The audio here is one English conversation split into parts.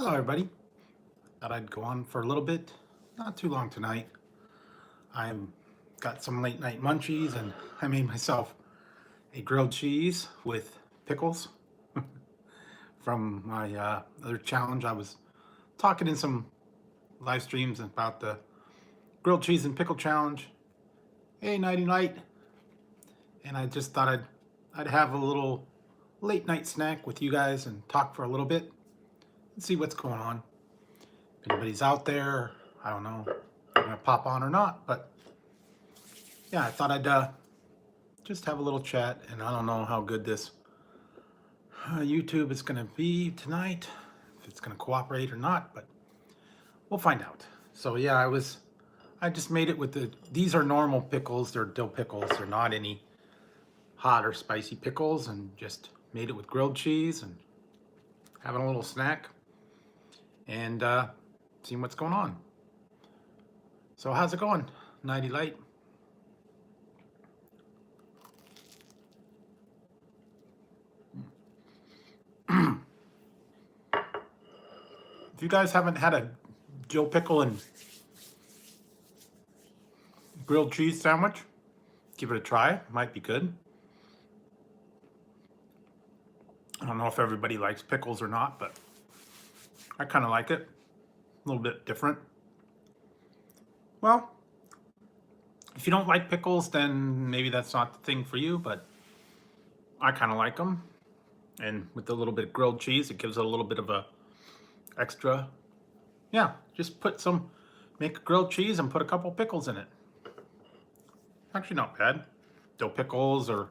Hello, everybody. Thought I'd go on for a little bit. Not too long tonight. I've got some late night munchies and I made myself a grilled cheese with pickles from my other challenge. I was talking in some live streams about the grilled cheese and pickle challenge. Hey, nighty night. And I just thought I'd have a little late night snack with you guys and talk for a little bit and see what's going on. If anybody's out there, I don't know if I'm gonna pop on or not, but yeah, I thought I'd just have a little chat, and I don't know how good this YouTube is gonna be tonight, if it's gonna cooperate or not, but we'll find out. So yeah, I just made it with these are normal pickles, they're dill pickles, they're not any hot or spicy pickles, and just made it with grilled cheese and having a little snack and seeing what's going on. So how's it going, Nighty Light? If you guys haven't had a dill pickle and grilled cheese sandwich, give it a try. It might be good. I don't know if everybody likes pickles or not, but I kind of like it. A little bit different. Well, if you don't like pickles, then maybe that's not the thing for you, but I kind of like them. And with a little bit of grilled cheese, it gives it a little bit of a extra. Yeah, just make a grilled cheese and put a couple pickles in it. Actually not bad. Dill pickles, or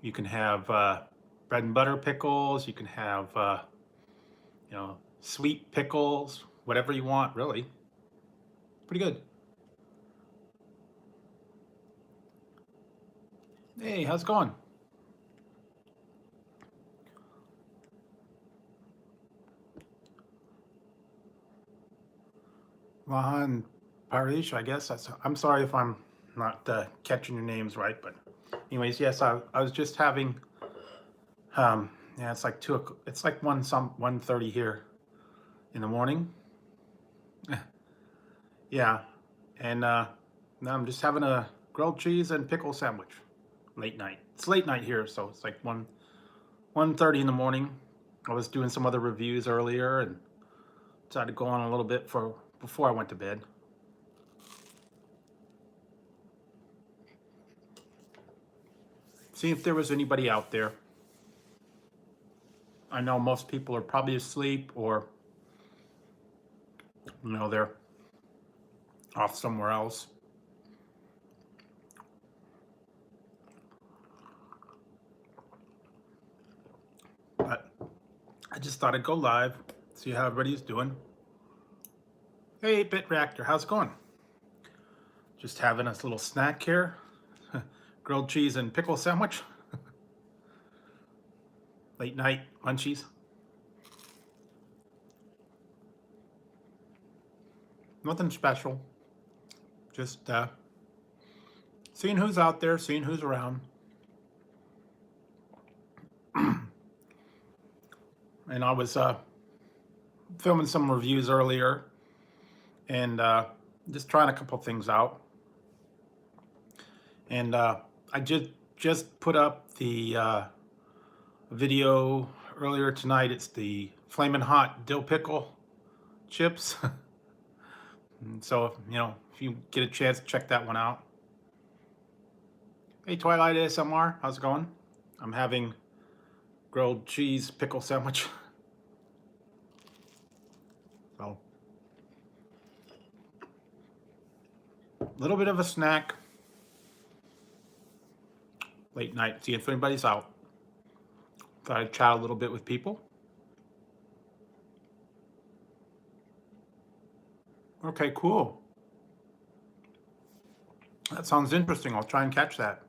you can have bread and butter pickles. You can have, sweet pickles, whatever you want, really. Pretty good. Hey, how's it going? Lahan Parish, I guess. I'm sorry if I'm not catching your names right, but anyways, yes, I was just having, yeah, it's like 1:30 here in the morning. Yeah, and now I'm just having a grilled cheese and pickle sandwich, late night. It's late night here, so it's like 1:30 in the morning. I was doing some other reviews earlier and decided to go on a little bit before I went to bed. See if there was anybody out there. I know most people are probably asleep, or they're off somewhere else. But I just thought I'd go live, see how everybody's doing. Hey, Bit Reactor, how's it going? Just having a little snack here. Grilled cheese and pickle sandwich. Late night munchies. Nothing special. Just seeing who's out there, seeing who's around. And I was filming some reviews earlier and just trying a couple things out. And I just put up the video earlier tonight. It's the Flamin' Hot Dill Pickle chips. And so, if you get a chance, check that one out. Hey, Twilight ASMR, how's it going? I'm having grilled cheese pickle sandwich. So, a little bit of a snack. Late night, see if anybody's out. Thought I'd chat a little bit with people. Okay, cool. That sounds interesting. I'll try and catch that.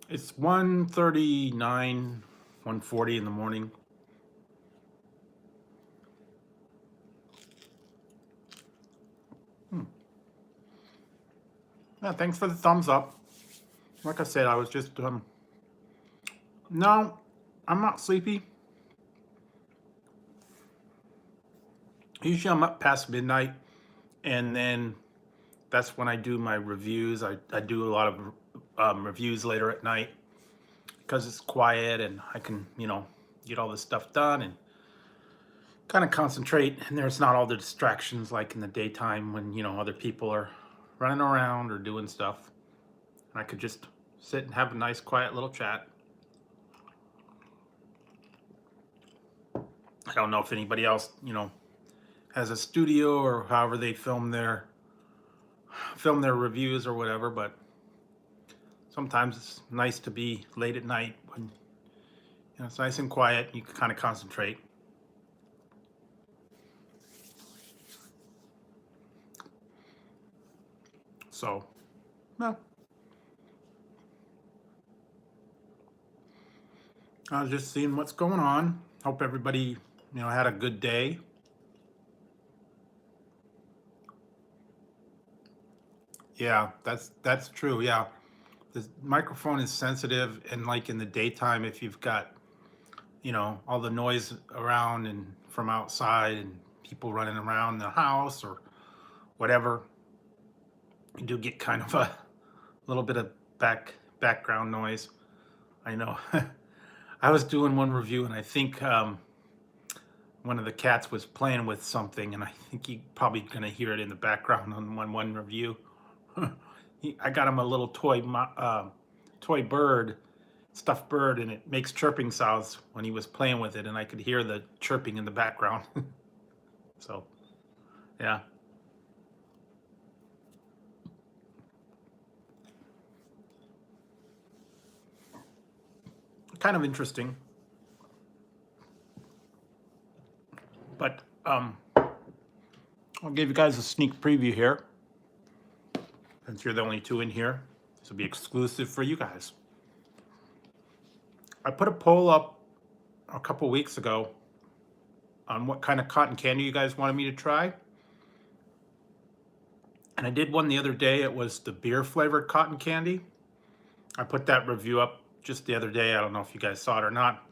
It's 1:39, 1:40 in the morning. Yeah, thanks for the thumbs up. Like I said, I was just, no, I'm not sleepy. Usually I'm up past midnight, and then that's when I do my reviews. I do a lot of reviews later at night because it's quiet and I can, get all this stuff done and kind of concentrate. And there's not all the distractions like in the daytime when, other people are running around or doing stuff. And I could just sit and have a nice, quiet little chat. I don't know if anybody else, has a studio or however they film their reviews or whatever, but sometimes it's nice to be late at night when it's nice and quiet. You can kind of concentrate. So, well, I was just seeing what's going on. Hope everybody, had a good day. Yeah, that's true. Yeah, the microphone is sensitive, and like in the daytime, if you've got, all the noise around and from outside and people running around the house or whatever, you do get kind of a little bit of background noise. I know. I was doing one review, and I think one of the cats was playing with something, and I think you're probably gonna hear it in the background on one review. I got him a little toy bird, stuffed bird, and it makes chirping sounds when he was playing with it, and I could hear the chirping in the background. So, yeah. Kind of interesting. But I'll give you guys a sneak preview here. Since you're the only two in here, this will be exclusive for you guys. I put a poll up a couple weeks ago on what kind of cotton candy you guys wanted me to try. And I did one the other day. It was the beer flavored cotton candy. I put that review up just the other day. I don't know if you guys saw it or not.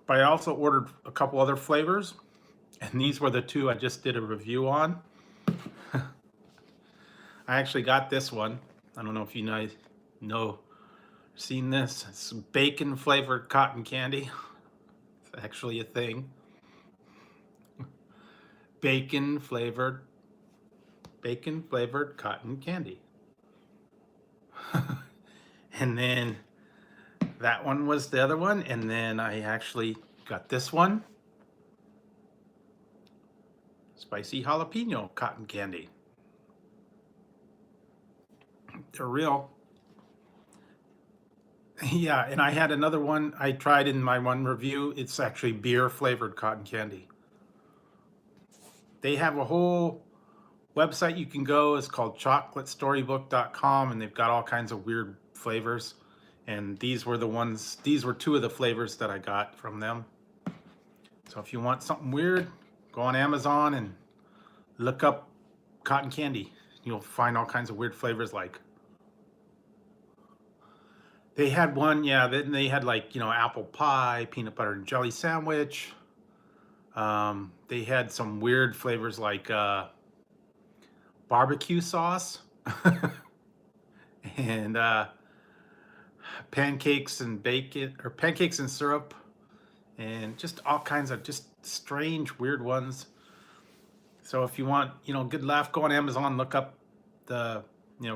But I also ordered a couple other flavors. And these were the two I just did a review on. I actually got this one. I don't know if you guys seen this. It's bacon flavored cotton candy. It's actually a thing. Bacon flavored cotton candy. And then that one was the other one, and then I actually got this one. Spicy jalapeno cotton candy. They're real. Yeah, and I had another one I tried in my one review. It's actually beer flavored cotton candy. They have a whole website you can go. It's called chocolatestorybook.com, and they've got all kinds of weird flavors. And these were two of the flavors that I got from them. So if you want something weird, go on Amazon and look up cotton candy. You'll find all kinds of weird flavors. Like they had one, yeah, then they had like, apple pie, peanut butter and jelly sandwich. They had some weird flavors like barbecue sauce and pancakes and bacon, or pancakes and syrup, and just all kinds of just strange, weird ones. So if you want, good laugh, go on Amazon, look up the,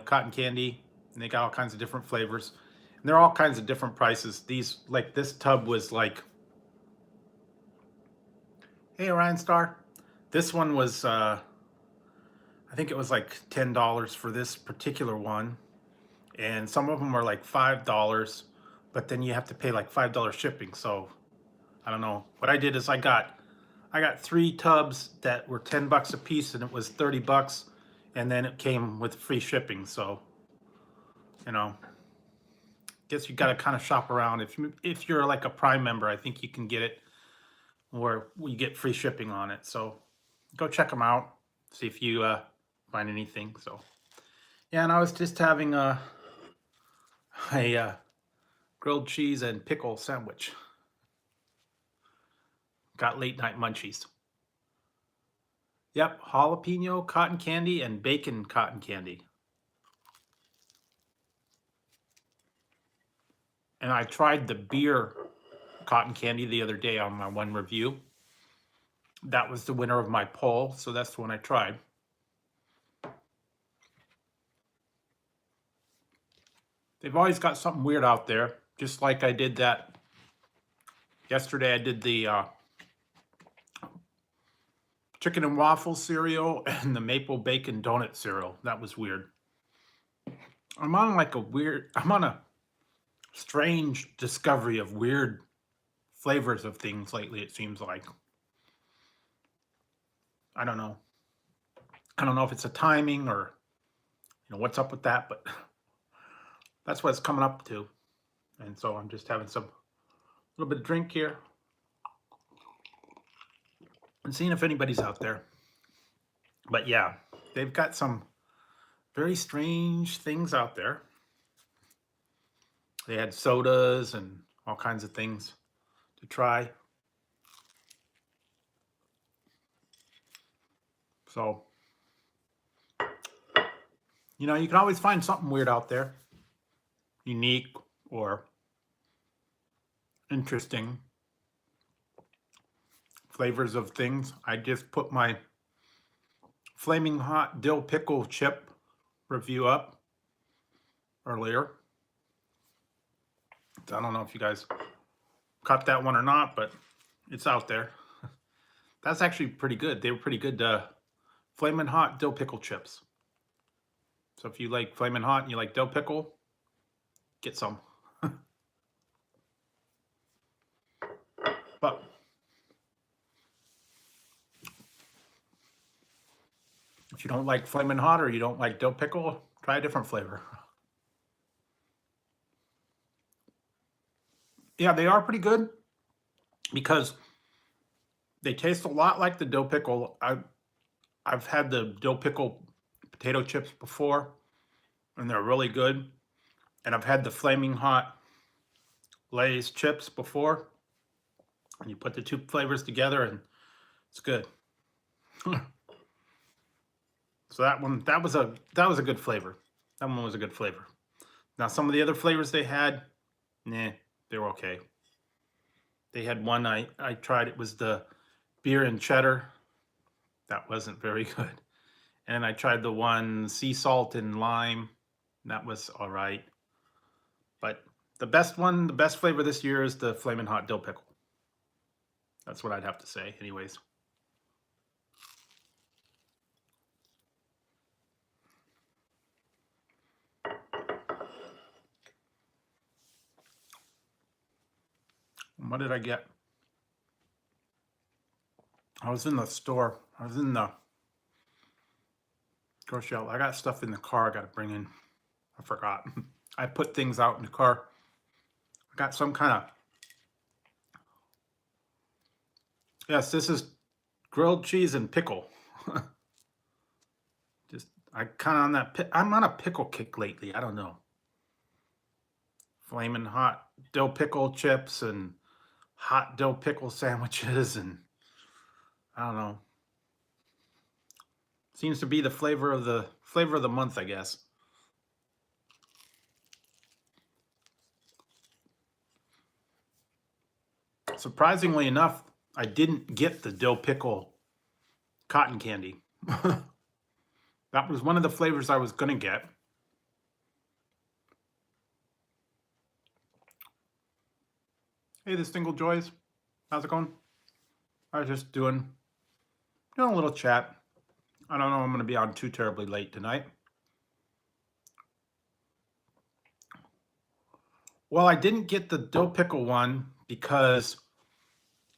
cotton candy, and they got all kinds of different flavors. And they're all kinds of different prices. These, like this tub was like, hey, Orion Star. This one was, I think it was like $10 for this particular one. And some of them were like $5, but then you have to pay like $5 shipping. So I don't know. What I did is I got 3 tubs that were $10 a piece, and it was $30, and then it came with free shipping. So, guess you got to kind of shop around. If you're like a Prime member, I think you can get it where you get free shipping on it. So go check them out. See if you find anything. So yeah, and I was just having a grilled cheese and pickle sandwich. Got late night munchies. Yep, jalapeno cotton candy and bacon cotton candy. And I tried the beer cotton candy the other day on my one review. That was the winner of my poll, so that's the one I tried. They've always got something weird out there, just like I did that yesterday. I did the chicken and waffle cereal and the maple bacon donut cereal. That was weird. I'm on a strange discovery of weird flavors of things lately, it seems like. I don't know. I don't know if it's a timing or what's up with that, but that's what it's coming up to. And so I'm just having some little bit of drink here and seeing if anybody's out there. But yeah, they've got some very strange things out there. They had sodas and all kinds of things to try. So, you can always find something weird out there, unique or interesting flavors of things. I just put my flaming hot dill pickle chip review up earlier. So I don't know if you guys caught that one or not, but it's out there. That's actually pretty good. They were pretty good flaming hot dill pickle chips. So if you like flaming hot and you like dill pickle, get some. But if you don't like flaming hot or you don't like dill pickle, try a different flavor. Yeah, they are pretty good because they taste a lot like the dill pickle. I've had the dill pickle potato chips before, and they're really good. And I've had the flaming hot Lay's chips before, and you put the two flavors together, and it's good. So that was a good flavor. That one was a good flavor. Now some of the other flavors they had, nah, they were okay. They had one I tried. It was the beer and cheddar. That wasn't very good. And I tried the one sea salt and lime. That was all right. But the best flavor this year is the flaming hot dill pickle. That's what I'd have to say, anyways. What did I get? I was in the store. I was in the grocery outlet. I got stuff in the car I got to bring in. I forgot. I put things out in the car. I got some kind of... Yes, this is grilled cheese and pickle. I'm on a pickle kick lately. I don't know. Flaming hot dill pickle chips and hot dill pickle sandwiches, and I don't know. Seems to be the flavor of the month, I guess. Surprisingly enough, I didn't get the dill pickle cotton candy. That was one of the flavors I was gonna get. Hey, the Single Joys, how's it going? I was just doing a little chat. I don't know I'm gonna be on too terribly late tonight. Well, I didn't get the dill pickle one because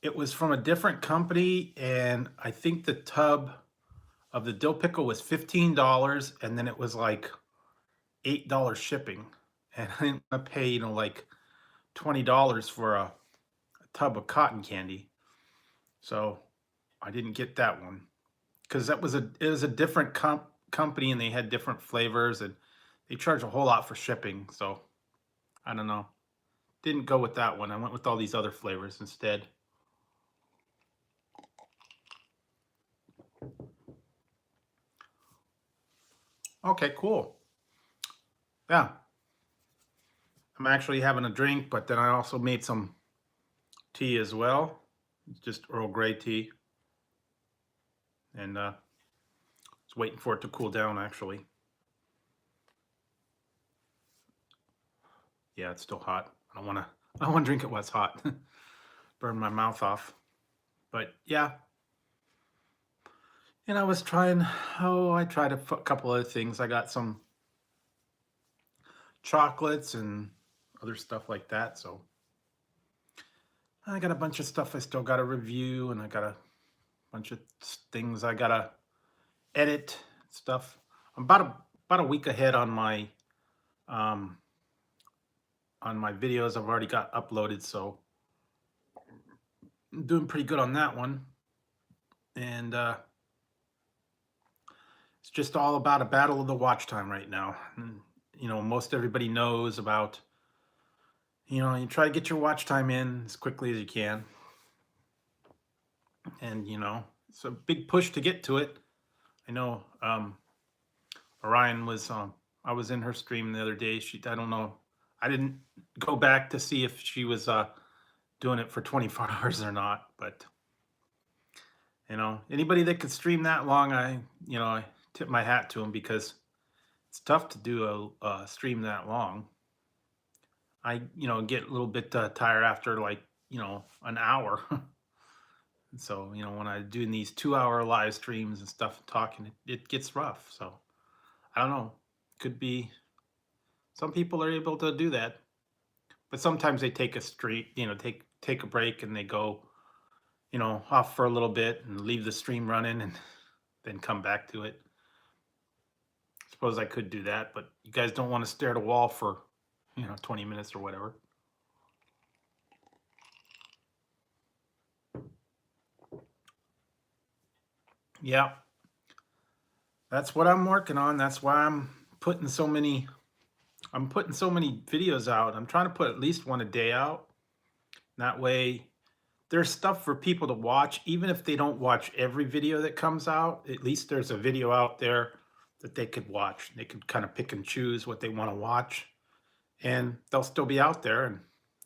it was from a different company, and I think the tub of the dill pickle was $15, and then it was like $8 shipping, and I didn't want to pay like $20 for a tub of cotton candy, so I didn't get that one because it was a different company, and they had different flavors, and they charge a whole lot for shipping. So I don't know. Didn't go with that one. I went with all these other flavors instead. Okay, cool. Yeah, I'm actually having a drink, but then I also made some tea as well. It's just Earl Grey tea, and just waiting for it to cool down. Actually, yeah, it's still hot. I don't want to. I don't want to drink it while it's hot. Burn my mouth off. But yeah, and I was trying. Oh, I tried couple other things. I got some chocolates and other stuff like that. So I got a bunch of stuff I still got to review, and I got a bunch of things I gotta edit stuff. I'm about a week ahead um, on my videos. I've already got uploaded, so I'm doing pretty good on that one. And it's just all about a battle of the watch time right now. And, most everybody knows about. You try to get your watch time in as quickly as you can, and it's a big push to get to it. I know Orion was. I was in her stream the other day. I don't know. I didn't go back to see if she was doing it for 24 hours or not. But anybody that could stream that long, I tip my hat to them, because it's tough to do a stream that long. I get a little bit tired after, like, an hour. So when I do these 2-hour live streams and stuff, talking, it gets rough. So I don't know. Could be some people are able to do that, but sometimes they take a street, take a break, and they go, off for a little bit and leave the stream running, and then come back to it. Suppose I could do that, but you guys don't want to stare at a wall for 20 minutes or whatever. Yeah, that's what I'm working on. That's why I'm putting so many videos out. I'm trying to put at least one a day out. That way there's stuff for people to watch, even if they don't watch every video that comes out. At least there's a video out there that they could watch. They could kind of pick and choose what they want to watch, and they'll still be out there. And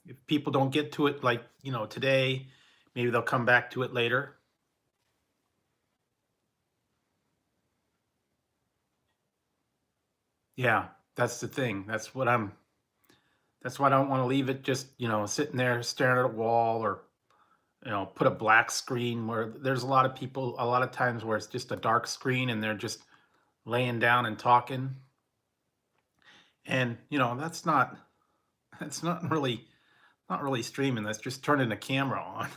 if people don't get to it, like, today, maybe they'll come back to it later. Yeah, that's the thing. That's why I don't want to leave it just, sitting there staring at a wall, or, put a black screen where there's a lot of people, a lot of times where it's just a dark screen and they're just laying down and talking. And, that's not really streaming. That's just turning the camera on.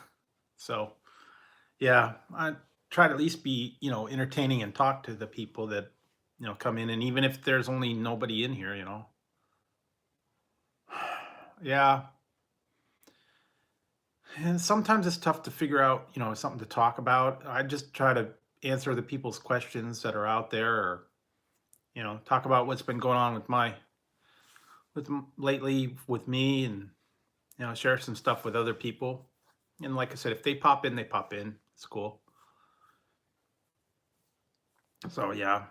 So, yeah, I try to at least be, entertaining and talk to the people that, come in. And even if there's only nobody in here, yeah. And sometimes it's tough to figure out, something to talk about. I just try to answer the people's questions that are out there, or, talk about what's been going on lately with me, and, share some stuff with other people. And like I said, if they pop in, they pop in. It's cool. So yeah,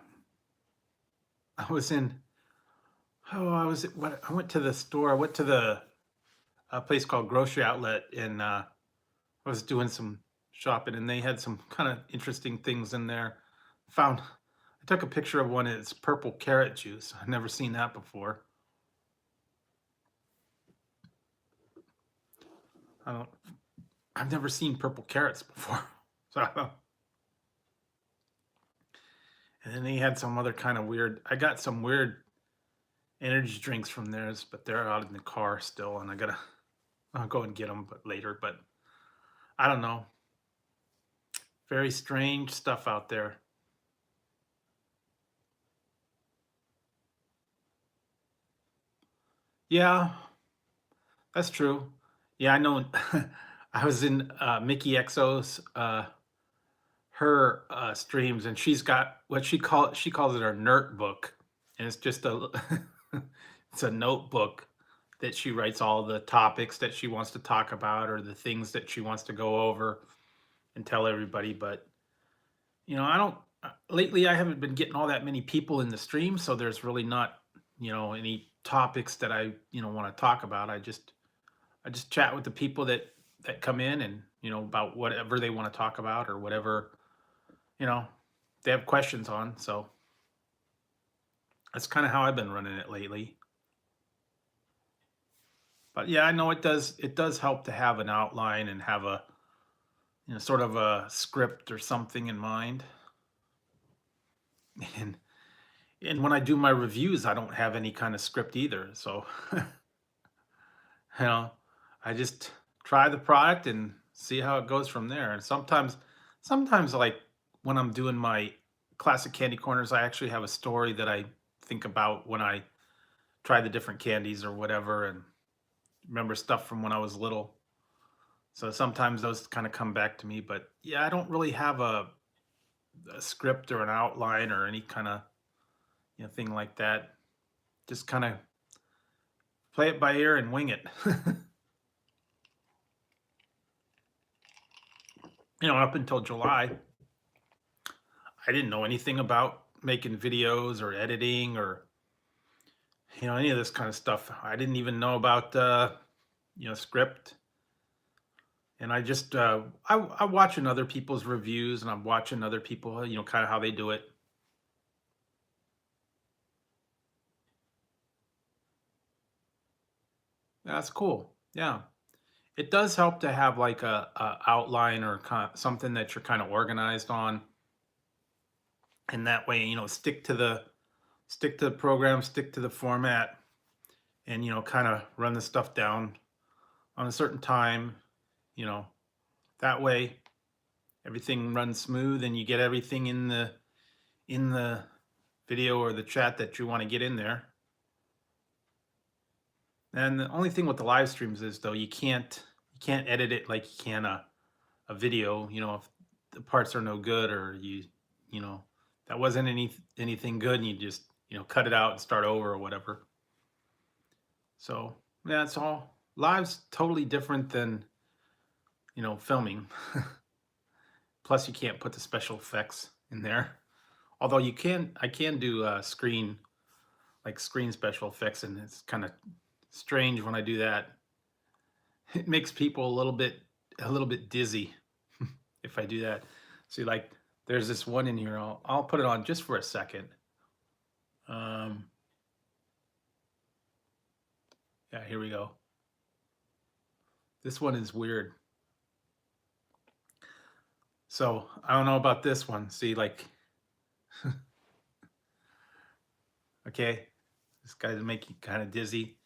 I was in. Oh, I went to the store. I went to the a place called Grocery Outlet, and I was doing some shopping, and they had some kind of interesting things in there. I took a picture of one. It's purple carrot juice. I've never seen that before. I don't. I've never seen purple carrots before. So, and then they had some other kind of weird. I got some weird energy drinks from theirs, but they're out in the car still, and I'll go and get them, but later. But I don't know. Very strange stuff out there. Yeah, that's true. Yeah, I know. I was in Mickey Exo's her streams, and she's got what she calls it her nerd book, and it's just a it's a notebook that she writes all the topics that she wants to talk about, or the things that she wants to go over and tell everybody. But I don't. Lately, I haven't been getting all that many people in the stream, so there's really not, any topics that I want to talk about. I just chat with the people that come in and, about whatever they want to talk about or whatever, you know, they have questions on. So that's kind of how I've been running it lately. But yeah, I know it does help to have an outline and have a, sort of a script or something in mind. And and when I do my reviews, I don't have any kind of script either. So, you know, I just try the product and see how it goes from there. And sometimes like when I'm doing my classic candy corners, I actually have a story that I think about when I try the different candies or whatever and remember stuff from when I was little. So sometimes those kind of come back to me, but yeah, I don't really have a script or an outline or any kind of thing like that. Just kind of play it by ear and wing it. Up until July, I didn't know anything about making videos or editing or any of this kind of stuff. I didn't even know about script. And I just I'm watching other people's reviews and I'm watching other people, kind of how they do it. That's cool. Yeah. It does help to have like a outline or something that you're kind of organized on, and that way stick to the program, stick to the format, and kind of run the stuff down on a certain time. You know, that way everything runs smooth and you get everything in the video or the chat that you want to get in there. And the only thing with the live streams is though you can't edit it like you can a video. If the parts are no good or you know that wasn't anything good and you just cut it out and start over or whatever. So yeah, it's all live's totally different than filming. Plus you can't put the special effects in there. Although I can do screen special effects, and it's kind of strange when I do that. It makes people a little bit dizzy if I do that. See, like there's this one in here. I'll put it on just for a second. Um, yeah, here we go. This one is weird. So I don't know about this one. See, like, okay, this guy's make you kind of dizzy,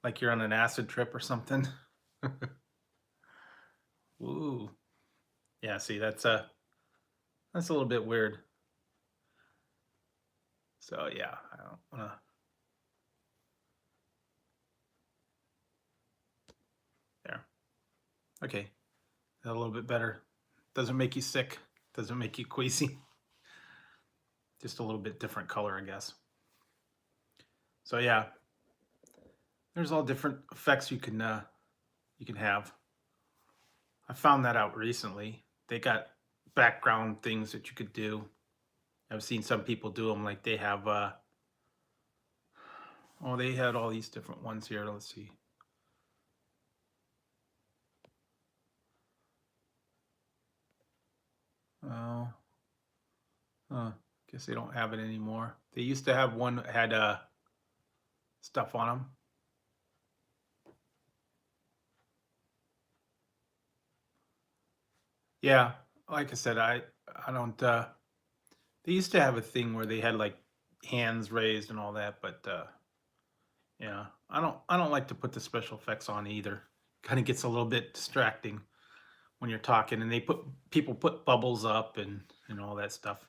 like you're on an acid trip or something. Ooh, yeah. See, that's a little bit weird. So yeah, I don't wanna. There. Okay, a little bit better. Doesn't make you sick. Doesn't make you queasy. Just a little bit different color, I guess. So yeah, there's all different effects you can have. I found that out recently. They got background things that you could do. I've seen some people do them like they have oh, they had all these different ones here. Let's see. Oh, guess they don't have it anymore. They used to have one that had stuff on them. Yeah, like I said, I don't. They used to have a thing where they had like hands raised and all that, but yeah, I don't like to put the special effects on either. Kind of gets a little bit distracting when you're talking, and people put bubbles up and all that stuff.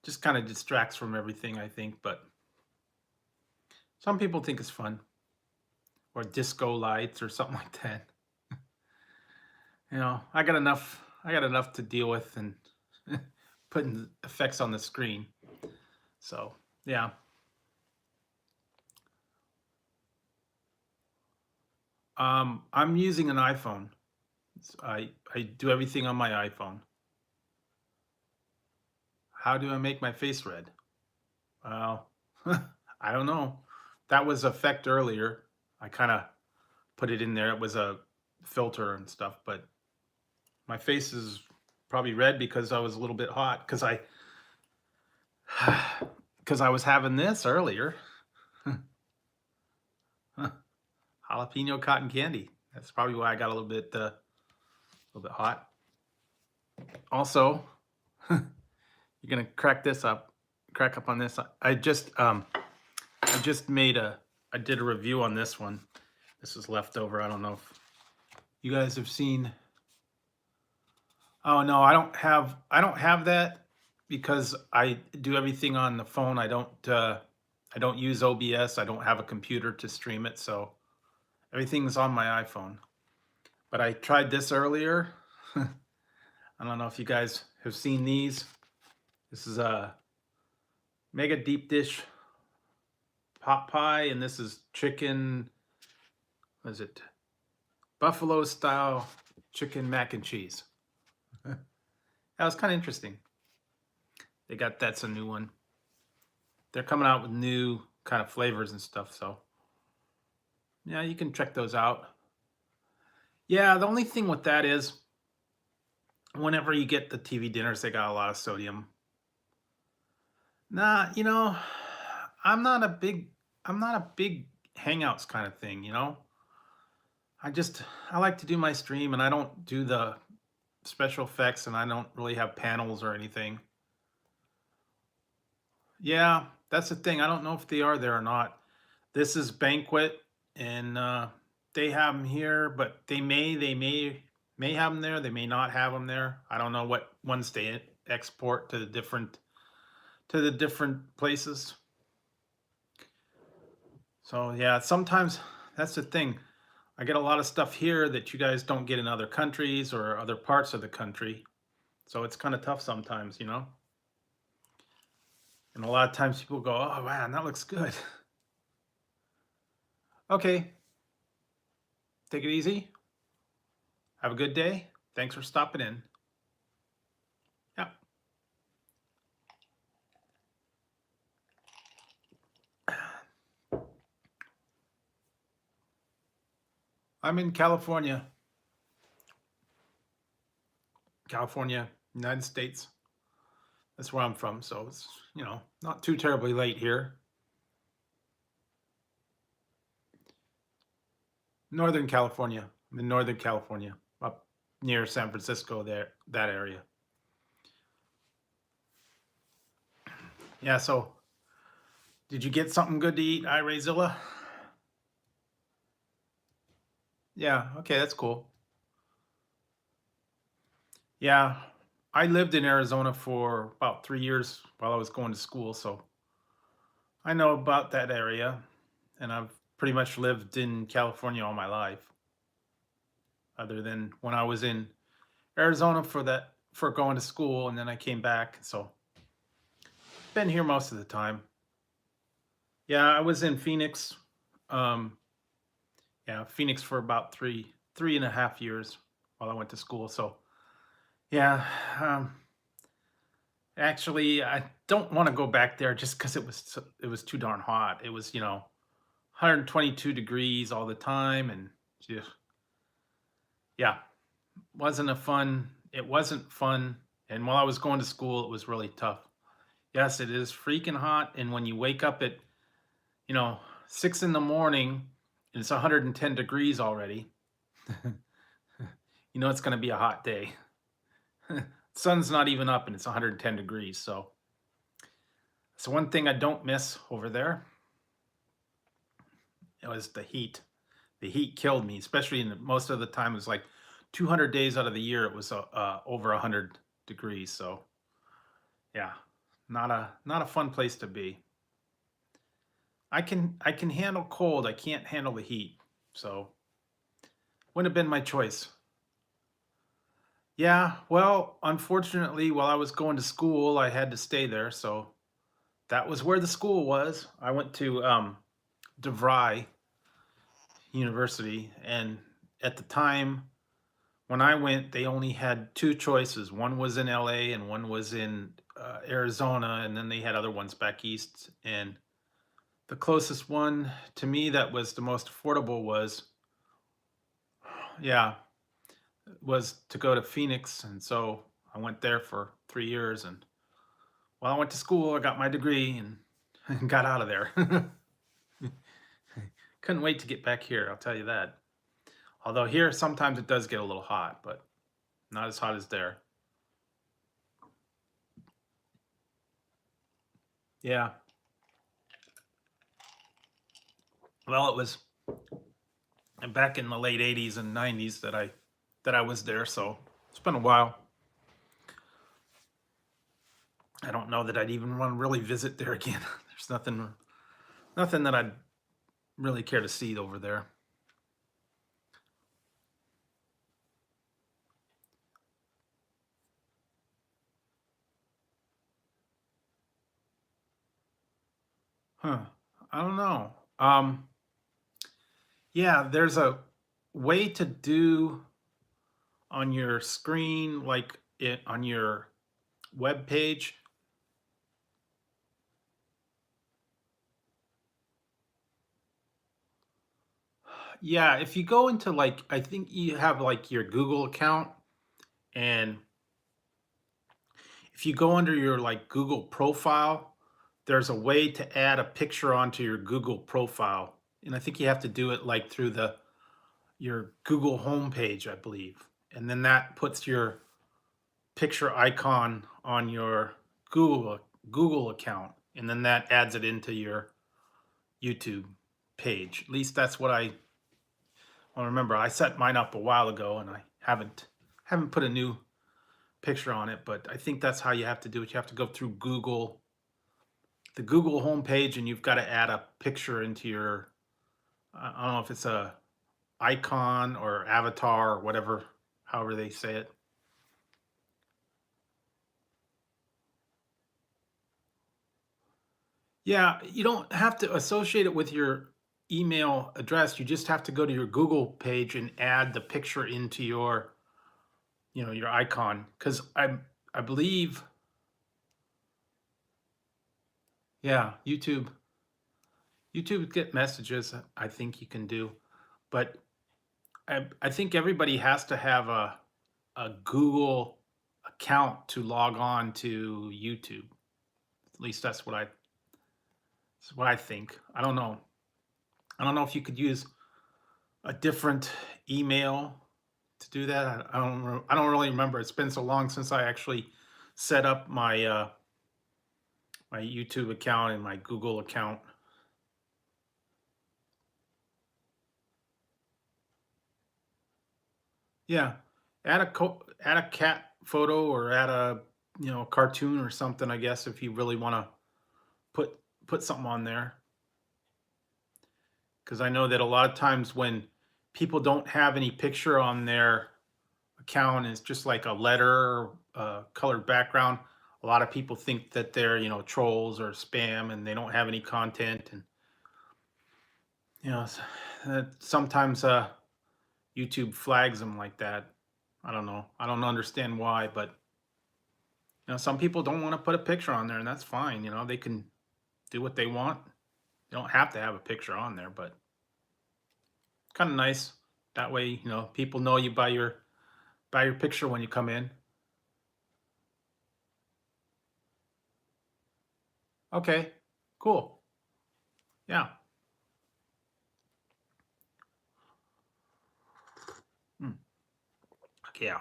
Just kind of distracts from everything, I think. But some people think it's fun, or disco lights or something like that. I got enough. I got enough to deal with and putting effects on the screen. So yeah. I'm using an iPhone. I do everything on my iPhone. How do I make my face red? Well, I don't know. That was effect earlier. I kind of put it in there. It was a filter and stuff, but my face is probably red because I was a little bit hot because I was having this earlier. Jalapeno cotton candy. That's probably why I got a little bit hot. Also, you're gonna crack up on this. I just I did a review on this one. This is leftover. I don't know if you guys have seen. Oh no, I don't have that because I do everything on the phone. I don't use OBS. I don't have a computer to stream it, so everything's on my iPhone. But I tried this earlier. I don't know if you guys have seen these. This is a mega deep dish pot pie, and this is chicken. What is it? Buffalo style chicken mac and cheese. That was kind of interesting. That's a new one. They're coming out with new kind of flavors and stuff, so yeah, you can check those out. Yeah, the only thing with that is whenever you get the TV dinners, they got a lot of sodium. Nah, I'm not a big hangouts kind of thing, I like to do my stream and I don't do the special effects and I don't really have panels or anything. Yeah, that's the thing. I don't know if they are there or not. This is Banquet and they have them here, but may have them there. They may not have them there. I don't know what ones they export to the different places. So yeah, sometimes that's the thing. I get a lot of stuff here that you guys don't get in other countries or other parts of the country. So it's kind of tough sometimes, And a lot of times people go, "Oh man, that looks good." Okay, take it easy. Have a good day. Thanks for stopping in. Yeah. I'm in California. California, United States. That's where I'm from, so it's, not too terribly late here. Northern California. I'm in Northern California, up near San Francisco there, that area. Yeah, so did you get something good to eat, iRayzilla? Yeah, okay, that's cool. Yeah, I lived in Arizona for about 3 years while I was going to school, so I know about that area, and I've pretty much lived in California all my life, other than when I was in Arizona for going to school, and then I came back, so been here most of the time. Yeah, I was in Phoenix. Um, yeah, Phoenix for about three and a half years while I went to school. So yeah, actually, I don't want to go back there just because it was too darn hot. It was 122 degrees all the time, and just yeah, It wasn't fun. And while I was going to school, it was really tough. Yes, it is freaking hot, and when you wake up at 6 in the morning and it's 110 degrees already, it's going to be a hot day. Sun's not even up and it's 110 degrees. So one thing I don't miss over there. It was the heat. The heat killed me, especially most of the time. It was like 200 days out of the year. It was over 100 degrees. So yeah, not a fun place to be. I can handle cold. I can't handle the heat. So wouldn't have been my choice. Yeah, well, unfortunately, while I was going to school, I had to stay there. So that was where the school was. I went to DeVry University, and at the time when I went, they only had two choices. One was in LA and one was in Arizona, and then they had other ones back east. And the closest one to me that was the most affordable was, yeah, was to go to Phoenix. And so I went there for 3 years. And while I went to school, I got my degree and got out of there. Couldn't wait to get back here, I'll tell you that. Although here, sometimes it does get a little hot, but not as hot as there. Yeah. Well, it was back in the late 80s and 90s that I was there, so it's been a while. I don't know that I'd even want to really visit there again. There's nothing that I'd really care to see over there. Huh. I don't know. Yeah, there's a way to do on your screen, like it on your web page. Yeah, if you go into, like, I think you have like your Google account, and if you go under your like Google profile, there's a way to add a picture onto your Google profile. And I think you have to do it like through the your Google homepage, I believe. And then that puts your picture icon on your Google account, and then that adds it into your YouTube page. At least that's what I well, remember. I set mine up a while ago, and I haven't put a new picture on it, but I think that's how you have to do it. You have to go through the Google homepage, and you've got to add a picture into your, I don't know if it's a icon or avatar or whatever, however they say it. Yeah, you don't have to associate it with your email address. You just have to go to your Google page and add the picture into your, your icon. Because I believe, yeah, YouTube get messages. I think you can do, but I think everybody has to have a Google account to log on to YouTube. At least that's what I think. I don't know. I don't know if you could use a different email to do that. I don't really remember. It's been so long since I actually set up my YouTube account and my Google account. Yeah, add a cat photo, or add a cartoon or something. I guess if you really want to put put something on there, because I know that a lot of times when people don't have any picture on their account, it's just like a letter or a colored background. A lot of people think that they're trolls or spam, and they don't have any content. And you know s- sometimes YouTube flags them like that. I don't know. I don't understand why, but some people don't want to put a picture on there, and that's fine. They can do what they want. They don't have to have a picture on there, but kind of nice. That way, people know you by your picture when you come in. Okay, cool. Yeah. Mm, okay, yeah.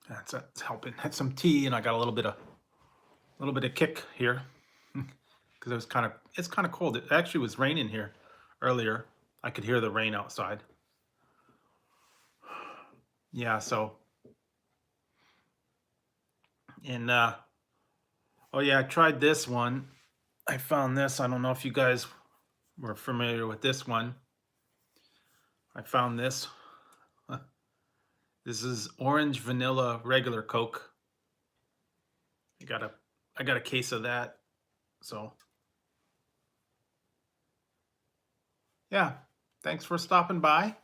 That's helping. Had some tea, and I got a little bit of kick here because it's kind of cold. It actually was raining here earlier. I could hear the rain outside. Yeah. So, and oh yeah, I tried this one. I found this. I don't know if you guys were familiar with this one. I found this. This is orange vanilla regular Coke. I got a I got a case of that. So yeah, thanks for stopping by.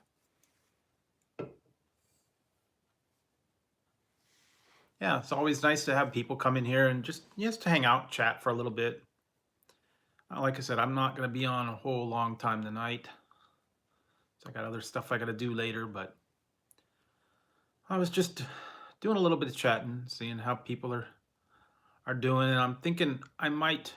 Yeah, it's always nice to have people come in here and just to hang out, chat for a little bit. Like I said, I'm not going to be on a whole long time tonight. So I got other stuff I got to do later, but I was just doing a little bit of chatting, seeing how people are doing, and I'm thinking I might.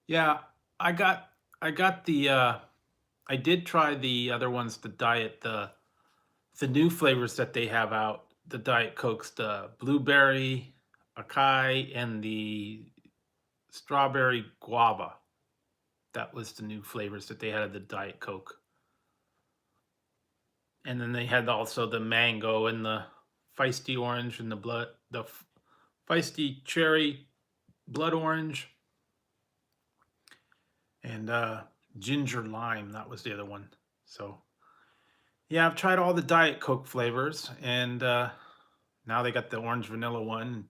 Yeah, I got I got the I did try the other ones, the diet, the new flavors that they have out, the Diet Cokes, the blueberry acai and the strawberry guava. That was the new flavors that they had of the Diet Coke. And then they had also the mango and the feisty orange and the feisty cherry blood orange and ginger lime. That was the other one. So yeah, I've tried all the Diet Coke flavors, and now they got the orange vanilla one.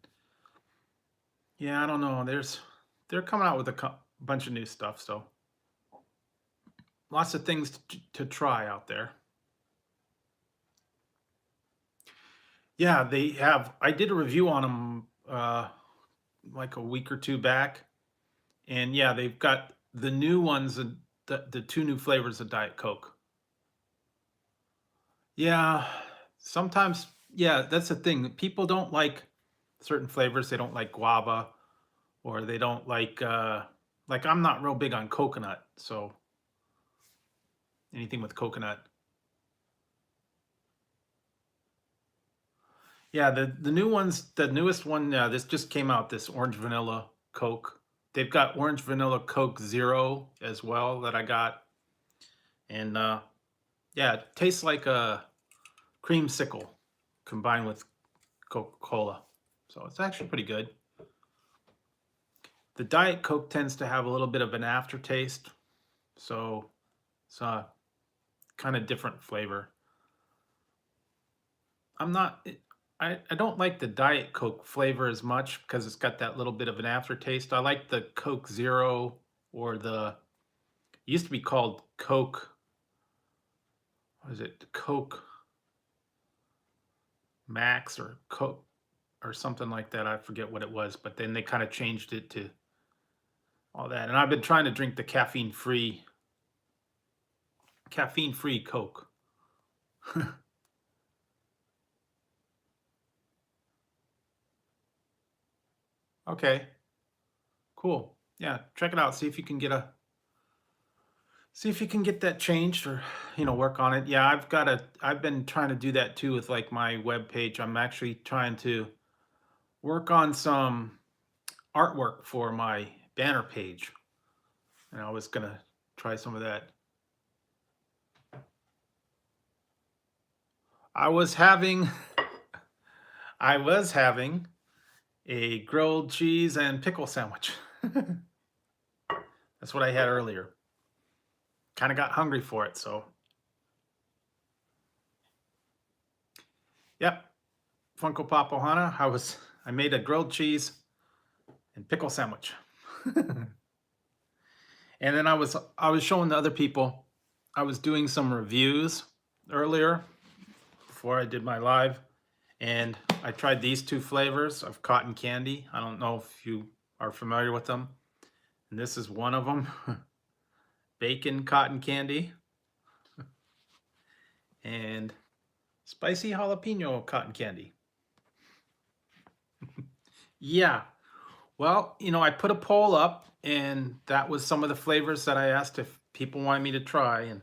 Yeah, I don't know. They're coming out with a bunch of new stuff, so lots of things to try out there. Yeah, they have. I did a review on them like a week or two back, and yeah, they've got the new ones, the two new flavors of Diet Coke. Yeah, sometimes, yeah, that's the thing. People don't like certain flavors. They don't like guava, or they don't like I'm not real big on coconut, so anything with coconut. Yeah, the new ones, the newest one, this just came out, this orange vanilla Coke. They've got orange vanilla Coke Zero as well that I got. And yeah, it tastes like a creamsicle combined with Coca-Cola. So it's actually pretty good. The Diet Coke tends to have a little bit of an aftertaste, so it's a kind of different flavor. I'm not, I don't like the Diet Coke flavor as much because it's got that little bit of an aftertaste. I like the Coke Zero or it used to be called Coke, what is it? Coke Max or Coke or something like that. I forget what it was, but then they kind of changed it to all that. And I've been trying to drink the caffeine free Coke. Okay, cool. Yeah, check it out. See if you can get that changed or work on it. Yeah, I've been trying to do that too with like my web page. I'm actually trying to work on some artwork for my banner page. And I was gonna try some of that. I was having I was having a grilled cheese and pickle sandwich. That's what I had earlier. Kind of got hungry for it, so yep. Funkopop Ohana. I made a grilled cheese and pickle sandwich. And then I was showing the other people. I was doing some reviews earlier before I did my live, and I tried these two flavors of cotton candy. I don't know if you are familiar with them. And this is one of them. Bacon cotton candy and spicy jalapeno cotton candy. Yeah. Well, I put a poll up, and that was some of the flavors that I asked if people wanted me to try. And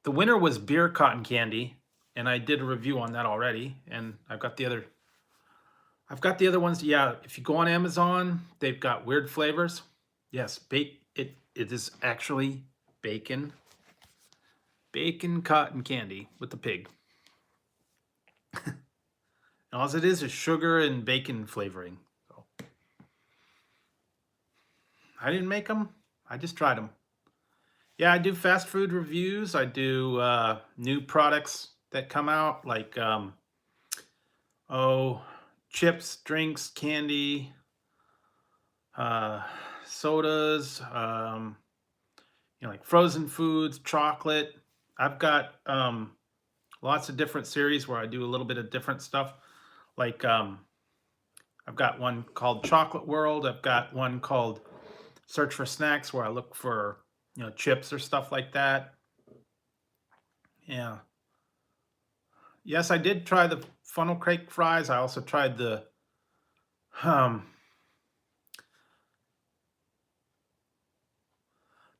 the winner was beer cotton candy, and I did a review on that already. And I've got the other ones. Yeah, if you go on Amazon, they've got weird flavors. Yes, it is actually bacon cotton candy with the pig. All it is sugar and bacon flavoring. So I didn't make them. I just tried them. Yeah, I do fast food reviews. I do new products that come out, like chips, drinks, candy, sodas, like frozen foods, chocolate. I've got lots of different series where I do a little bit of different stuff. Like I've got one called Chocolate World. I've got one called Search for Snacks where I look for, chips or stuff like that. Yeah. Yes, I did try the funnel cake fries. I also tried the um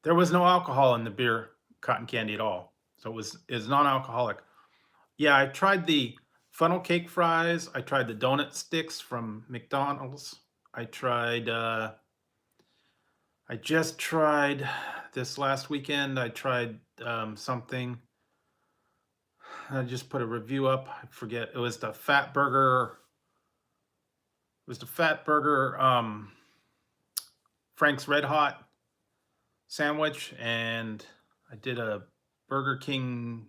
there was no alcohol in the beer cotton candy at all. So it was non-alcoholic. Yeah, I tried the funnel cake fries. I tried the donut sticks from McDonald's. I just tried this last weekend. I tried something. I just put a review up. I forget. It was the Fat Burger. It was the Fat Burger Frank's Red Hot sandwich, and I did a Burger King.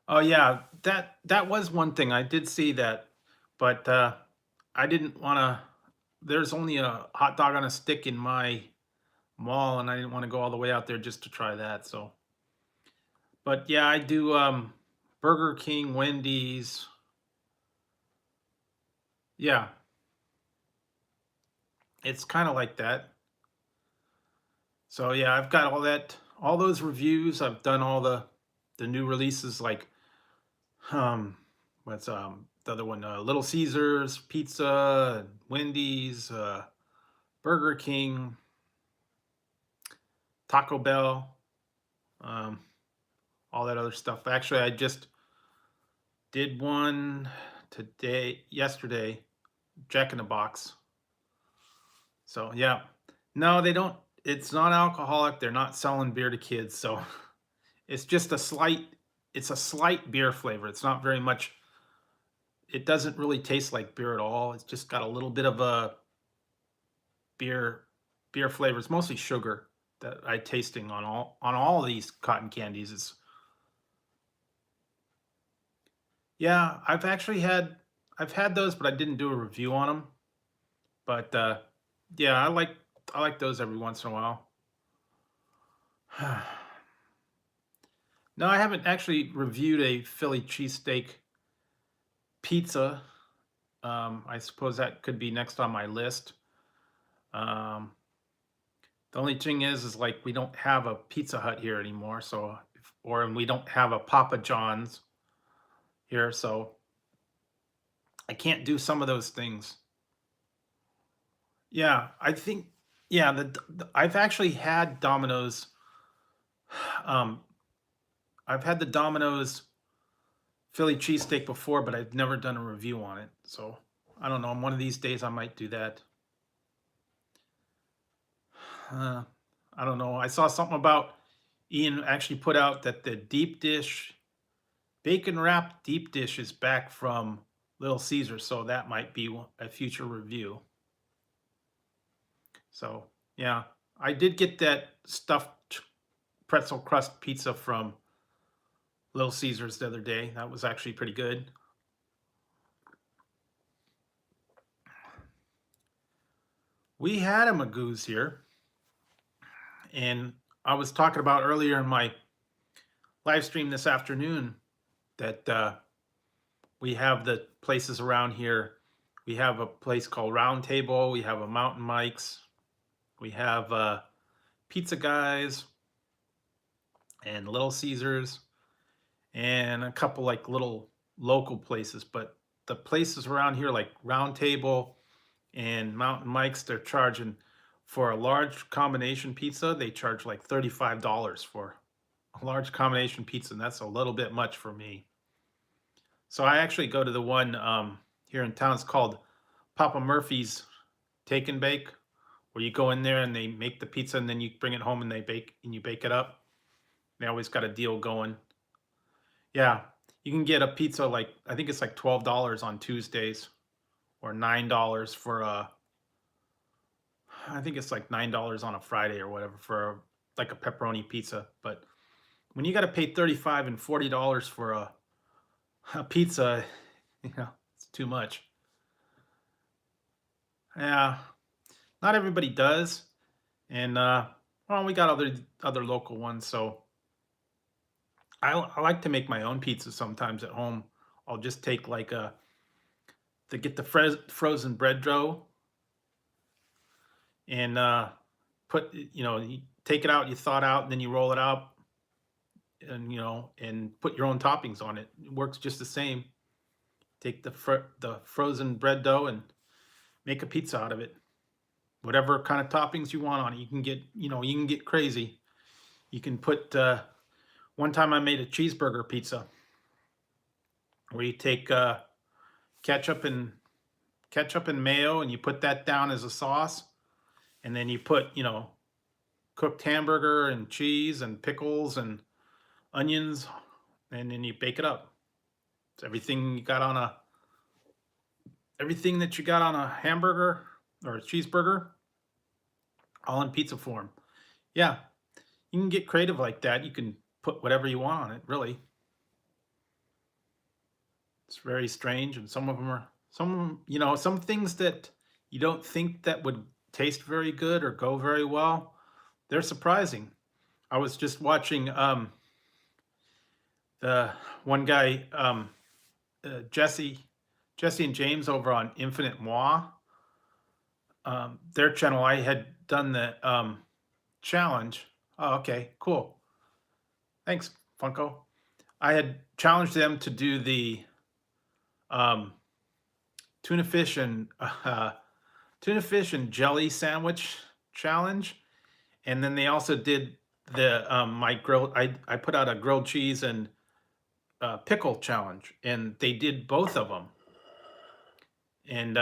Oh yeah, that was one thing. I did see that, but I didn't want to. There's only a hot dog on a stick in my mall, and I didn't want to go all the way out there just to try that. So, but yeah, I do Burger King, Wendy's. Yeah, it's kind of like that. So yeah, I've got all those reviews. I've done all the new releases like um what's the other one? Little Caesars Pizza, Wendy's, Burger King, Taco Bell, um, all that other stuff. Actually, I just did one yesterday, Jack in the Box. So yeah, no, they don't. It's not alcoholic. They're not selling beer to kids, so it's just a slight. It's a slight beer flavor. It's not very much. It doesn't really taste like beer at all. It's just got a little bit of a beer beer flavor. It's mostly sugar that I tasting on all these cotton candies. It's yeah, I've had those, but I didn't do a review on them. But yeah, I like those every once in a while. No, I haven't actually reviewed a Philly cheesesteak pizza. I suppose that could be next on my list. Um, the only thing is like we don't have a Pizza Hut here anymore, so or we don't have a Papa John's here, so I can't do some of those things. Yeah, I think yeah, I've actually had Domino's. Um, I've had the Domino's Philly cheesesteak before, but I've never done a review on it. So I don't know. One of these days I might do that. Uh, I don't know. I saw something about Ian actually put out that the deep dish, bacon wrapped deep dish is back from Little Caesar. So that might be a future review. So yeah, I did get that stuffed pretzel crust pizza from Little Caesars the other day. That was actually pretty good. We had a Magoo's here, and I was talking about earlier in my live stream this afternoon that we have the places around here. We have a place called Round Table. We have a Mountain Mike's. We have Pizza Guys and Little Caesars and a couple like little local places. But the places around here like Round Table and Mountain Mike's, they're charging for a large combination pizza. They charge like $35 for a large combination pizza, and that's a little bit much for me. So I actually go to the one here in town. It's called Papa Murphy's Take and Bake, where you go in there and they make the pizza and then you bring it home and you bake it up. They always got a deal going. Yeah, you can get a pizza like I think it's like $12 on Tuesdays, or $9 for a. I think it's like $9 on a Friday or whatever for like a pepperoni pizza. But when you got to pay 35 and $40 for a pizza, it's too much. Yeah, not everybody does, and Well, we got other local ones, so I like to make my own pizza sometimes at home. I'll just take like a to get the frozen bread dough and put you take it out, you thaw it out, and then you roll it out and and put your own toppings on it. It works just the same. Take the frozen bread dough and make a pizza out of it. Whatever kind of toppings you want on it. You can get you can get crazy. You can put one time I made a cheeseburger pizza where you take ketchup and ketchup and mayo and you put that down as a sauce, and then you put cooked hamburger and cheese and pickles and onions, and then you bake it up. It's everything that you got on a hamburger or a cheeseburger, all in pizza form. Yeah, you can get creative like that. You can put whatever you want on it, really. It's very strange, and some of them, some things that you don't think that would taste very good or go very well, they're surprising. I was just watching the one guy, Jesse and James over on Infinite Moi. Their channel, I had done the challenge. Oh, okay, cool. Thanks, Funko. I had challenged them to do the um, tuna fish and jelly sandwich challenge, and then they also did the my grilled. I put out a grilled cheese and pickle challenge, and they did both of them, and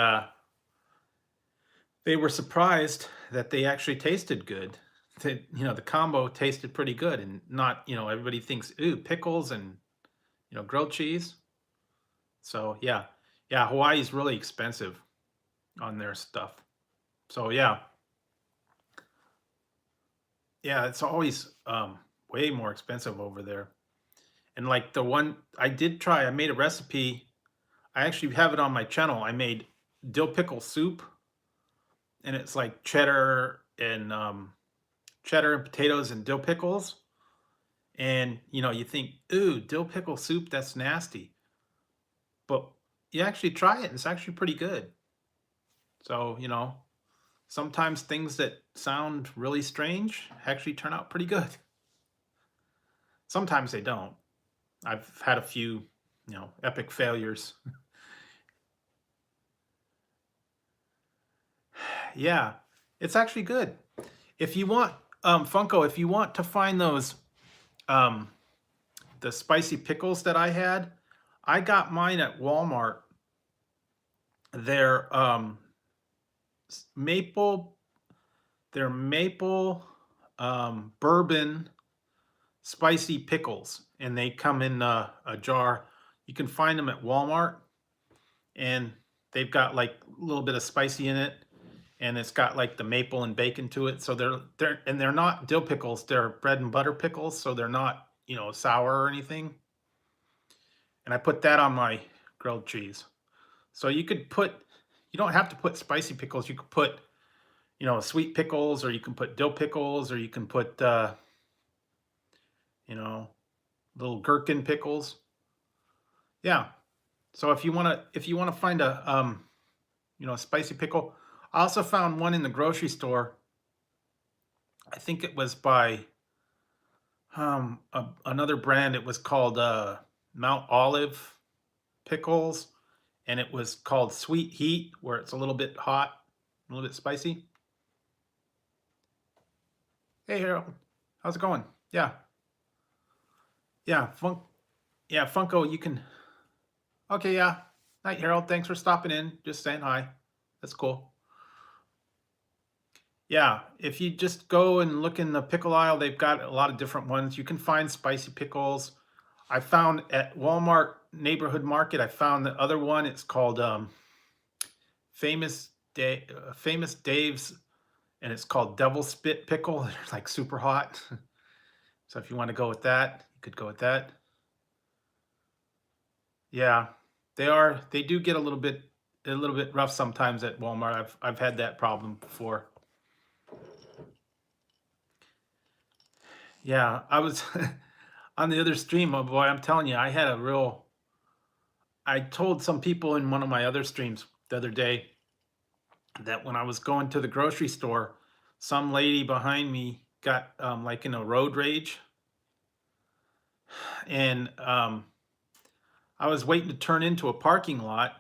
they were surprised that they actually tasted good. That the combo tasted pretty good, and not everybody thinks ooh pickles and grilled cheese. So yeah, Hawaii's really expensive on their stuff. So yeah, it's always way more expensive over there. And like the one I did try, I made a recipe. I actually have it on my channel. I made dill pickle soup, and it's like cheddar and potatoes and dill pickles. And you think, ooh, dill pickle soup, that's nasty. But you actually try it, it's actually pretty good. So, sometimes things that sound really strange actually turn out pretty good. Sometimes they don't. I've had a few, epic failures. Yeah, it's actually good. If you want, Funko, if you want to find those, um, the spicy pickles that I had, I got mine at Walmart. They're maple, they're maple bourbon spicy pickles, and they come in a jar. You can find them at Walmart, and they've got like a little bit of spicy in it, and it's got like the maple and bacon to it. So they're not dill pickles. They're bread and butter pickles, so they're not sour or anything. And I put that on my grilled cheese. So you don't have to put spicy pickles. You could put sweet pickles, or you can put dill pickles, or you can put little gherkin pickles. Yeah. So if you want to find a spicy pickle, I also found one in the grocery store. I think it was by another brand. It was called Mount Olive pickles, and it was called Sweet Heat, where it's a little bit hot, a little bit spicy. Hey, Hiro, how's it going? Yeah, Funko, you can. Okay, yeah. Night, Harold. Thanks for stopping in. Just saying hi. That's cool. Yeah, if you just go and look in the pickle aisle, they've got a lot of different ones. You can find spicy pickles. I found at Walmart Neighborhood Market, I found the other one. It's called Famous Dave's, and it's called Devil Spit Pickle. They're like super hot. So if you want to go with that, you could go with that. Yeah, they do get a little bit rough sometimes at Walmart. I've had that problem before. Yeah, I was on the other stream. Oh boy, I'm telling you, I told some people in one of my other streams the other day that when I was going to the grocery store, some lady behind me got like in a road rage, and I was waiting to turn into a parking lot,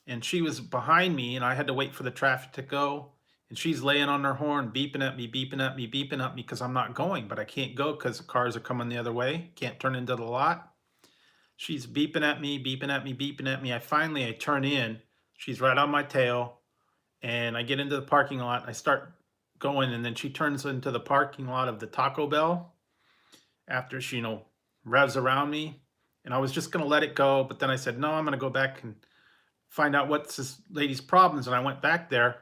and she was behind me, and I had to wait for the traffic to go. And she's laying on her horn, beeping at me, beeping at me, beeping at me because I'm not going, but I can't go because the cars are coming the other way. Can't turn into the lot. She's beeping at me, beeping at me, beeping at me. I turn in. She's right on my tail, and I get into the parking lot. I start going, and then she turns into the parking lot of the Taco Bell after she, revs around me. And I was just gonna let it go, but then I said, no, I'm gonna go back and find out what's this lady's problems. And I went back there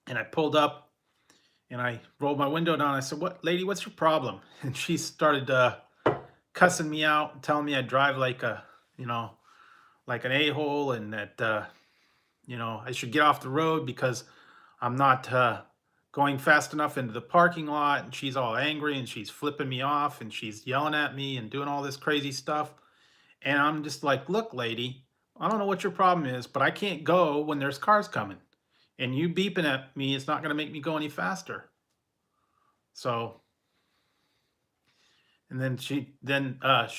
and I pulled up and I rolled my window down. I said, "What, lady? What's your problem?" And she started cussing me out, telling me I drive like you know, like an a-hole, and that I should get off the road because I'm not going fast enough into the parking lot. And she's all angry and she's flipping me off and she's yelling at me and doing all this crazy stuff. And I'm just like, look, lady, I don't know what your problem is, but I can't go when there's cars coming. And you beeping at me is not going to make me go any faster. So, and then she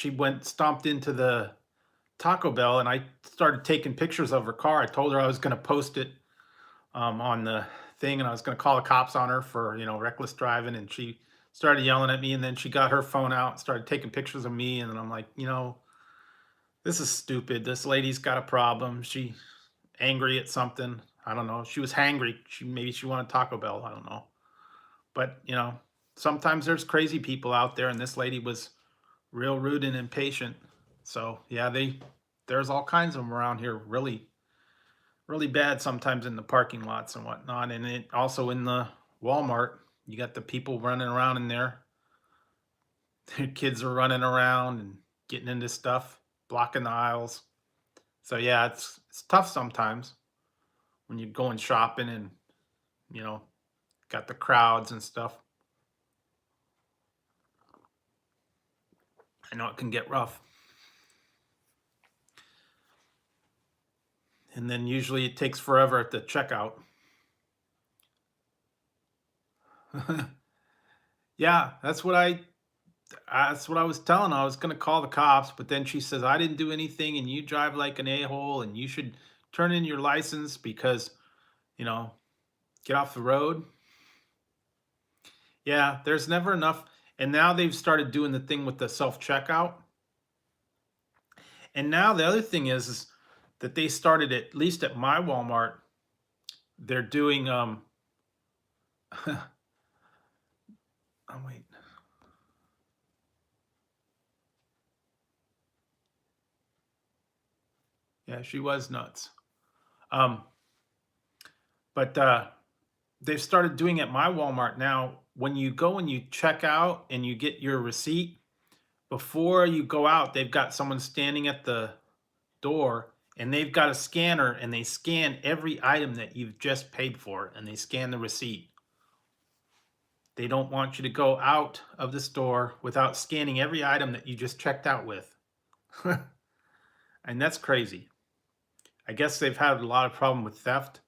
went stomped into the Taco Bell, and I started taking pictures of her car. I told her I was going to post it on the thing, and I was going to call the cops on her for reckless driving. And she started yelling at me, and then she got her phone out and started taking pictures of me. And then I'm like, this is stupid. This lady's got a problem. She angry at something. I don't know. She was hangry. Maybe she wanted Taco Bell. I don't know. But sometimes there's crazy people out there, and this lady was real rude and impatient. So yeah, there's all kinds of them around here. Really, really bad sometimes in the parking lots and whatnot, and it also in the Walmart. You got the people running around in there. Their kids are running around and getting into stuff, blocking the aisles. So yeah, it's tough sometimes when you're going shopping and you know got the crowds and stuff. I know it can get rough. And then usually it takes forever at the checkout. Yeah, that's what I was telling her. I was gonna call the cops, but then she says I didn't do anything and you drive like an a-hole and you should turn in your license because, you know, get off the road. Yeah, there's never enough. And now they've started doing the thing with the self-checkout. And now the other thing is that they started, at least at my Walmart, they're doing oh wait. Yeah, she was nuts. Um but they've started doing at my Walmart now. When you go and you check out and you get your receipt, before you go out, they've got someone standing at the door and they've got a scanner and they scan every item that you've just paid for and they scan the receipt. They don't want you to go out of the store without scanning every item that you just checked out with. And that's crazy. I guess they've had a lot of problem with theft.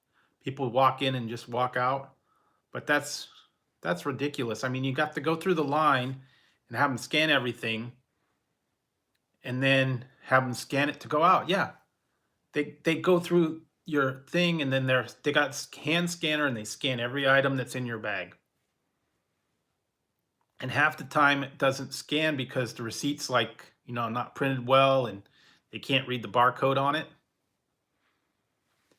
People walk in and just walk out, but that's ridiculous. I mean, you got to go through the line and have them scan everything and then have them scan it to go out. Yeah. They go through your thing and then they got hand scanner and they scan every item that's in your bag. And half the time it doesn't scan because the receipt's like, not printed well and they can't read the barcode on it.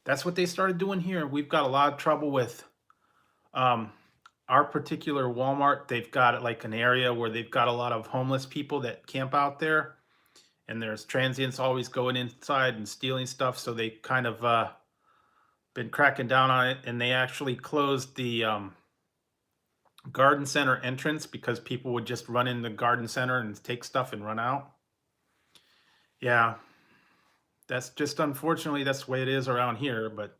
That's what they started doing here. We've got a lot of trouble with our particular Walmart. They've got like an area where they've got a lot of homeless people that camp out there, and there's transients always going inside and stealing stuff. So they kind of been cracking down on it, and they actually closed the garden center entrance because people would just run in the garden center and take stuff and run out. Yeah, that's just unfortunately that's the way it is around here. But